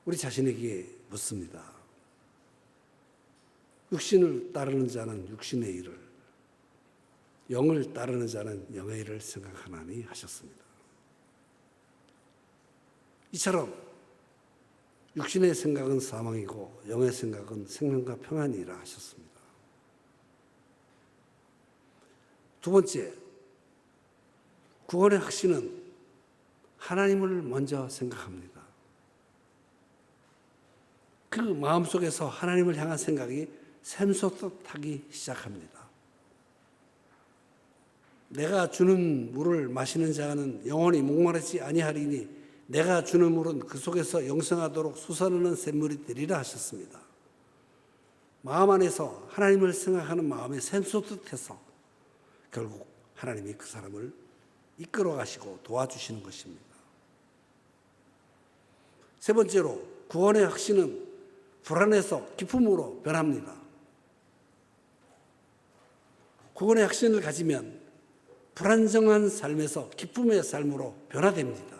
우리 자신에게 묻습니다. 육신을 따르는 자는 육신의 일을, 영을 따르는 자는 영의 일을 생각하나니 하셨습니다. 이처럼 육신의 생각은 사망이고 영의 생각은 생명과 평안이라 하셨습니다. 두 번째, 구원의 확신은 하나님을 먼저 생각합니다. 그 마음속에서 하나님을 향한 생각이 샘솟듯하기 시작합니다. 내가 주는 물을 마시는 자는 영원히 목마르지 아니하리니 내가 주는 물은 그 속에서 영생하도록 솟아나는 샘물이 되리라 하셨습니다. 마음 안에서 하나님을 생각하는 마음이 샘솟듯해서 결국 하나님이 그 사람을 이끌어 가시고 도와주시는 것입니다. 세 번째로, 구원의 확신은 불안에서 기쁨으로 변합니다. 구원의 확신을 가지면 불안정한 삶에서 기쁨의 삶으로 변화됩니다.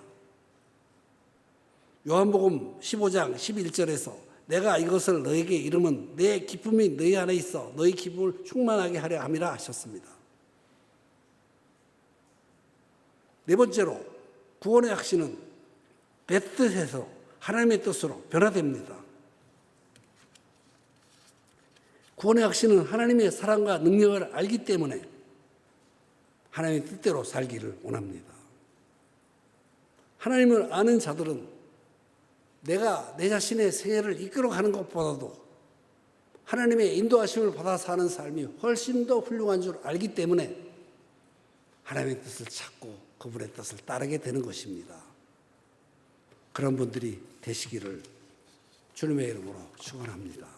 요한복음 15장 11절에서 내가 이것을 너에게 이르면 내 기쁨이 너희 안에 있어 너희 기쁨을 충만하게 하려 함이라 하셨습니다. 네 번째로, 구원의 확신은 내 뜻에서 하나님의 뜻으로 변화됩니다. 구원의 확신은 하나님의 사랑과 능력을 알기 때문에 하나님의 뜻대로 살기를 원합니다. 하나님을 아는 자들은 내가 내 자신의 생애를 이끌어가는 것보다도 하나님의 인도하심을 받아 사는 삶이 훨씬 더 훌륭한 줄 알기 때문에 하나님의 뜻을 찾고 그분의 뜻을 따르게 되는 것입니다. 그런 분들이 되시기를 주님의 이름으로 축원합니다.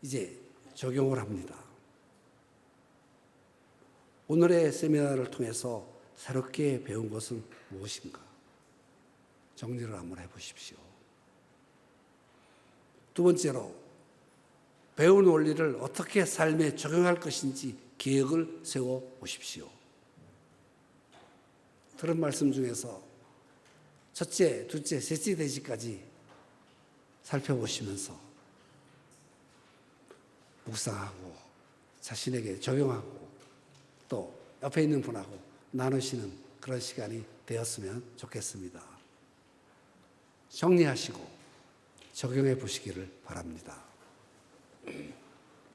이제 적용을 합니다. 오늘의 세미나를 통해서 새롭게 배운 것은 무엇인가? 정리를 한번 해보십시오. 두 번째로, 배운 원리를 어떻게 삶에 적용할 것인지 계획을 세워보십시오. 들은 말씀 중에서 첫째, 둘째, 셋째 대지까지 살펴보시면서 묵상하고 자신에게 적용하고 또 옆에 있는 분하고 나누시는 그런 시간이 되었으면 좋겠습니다. 정리하시고 적용해 보시기를 바랍니다.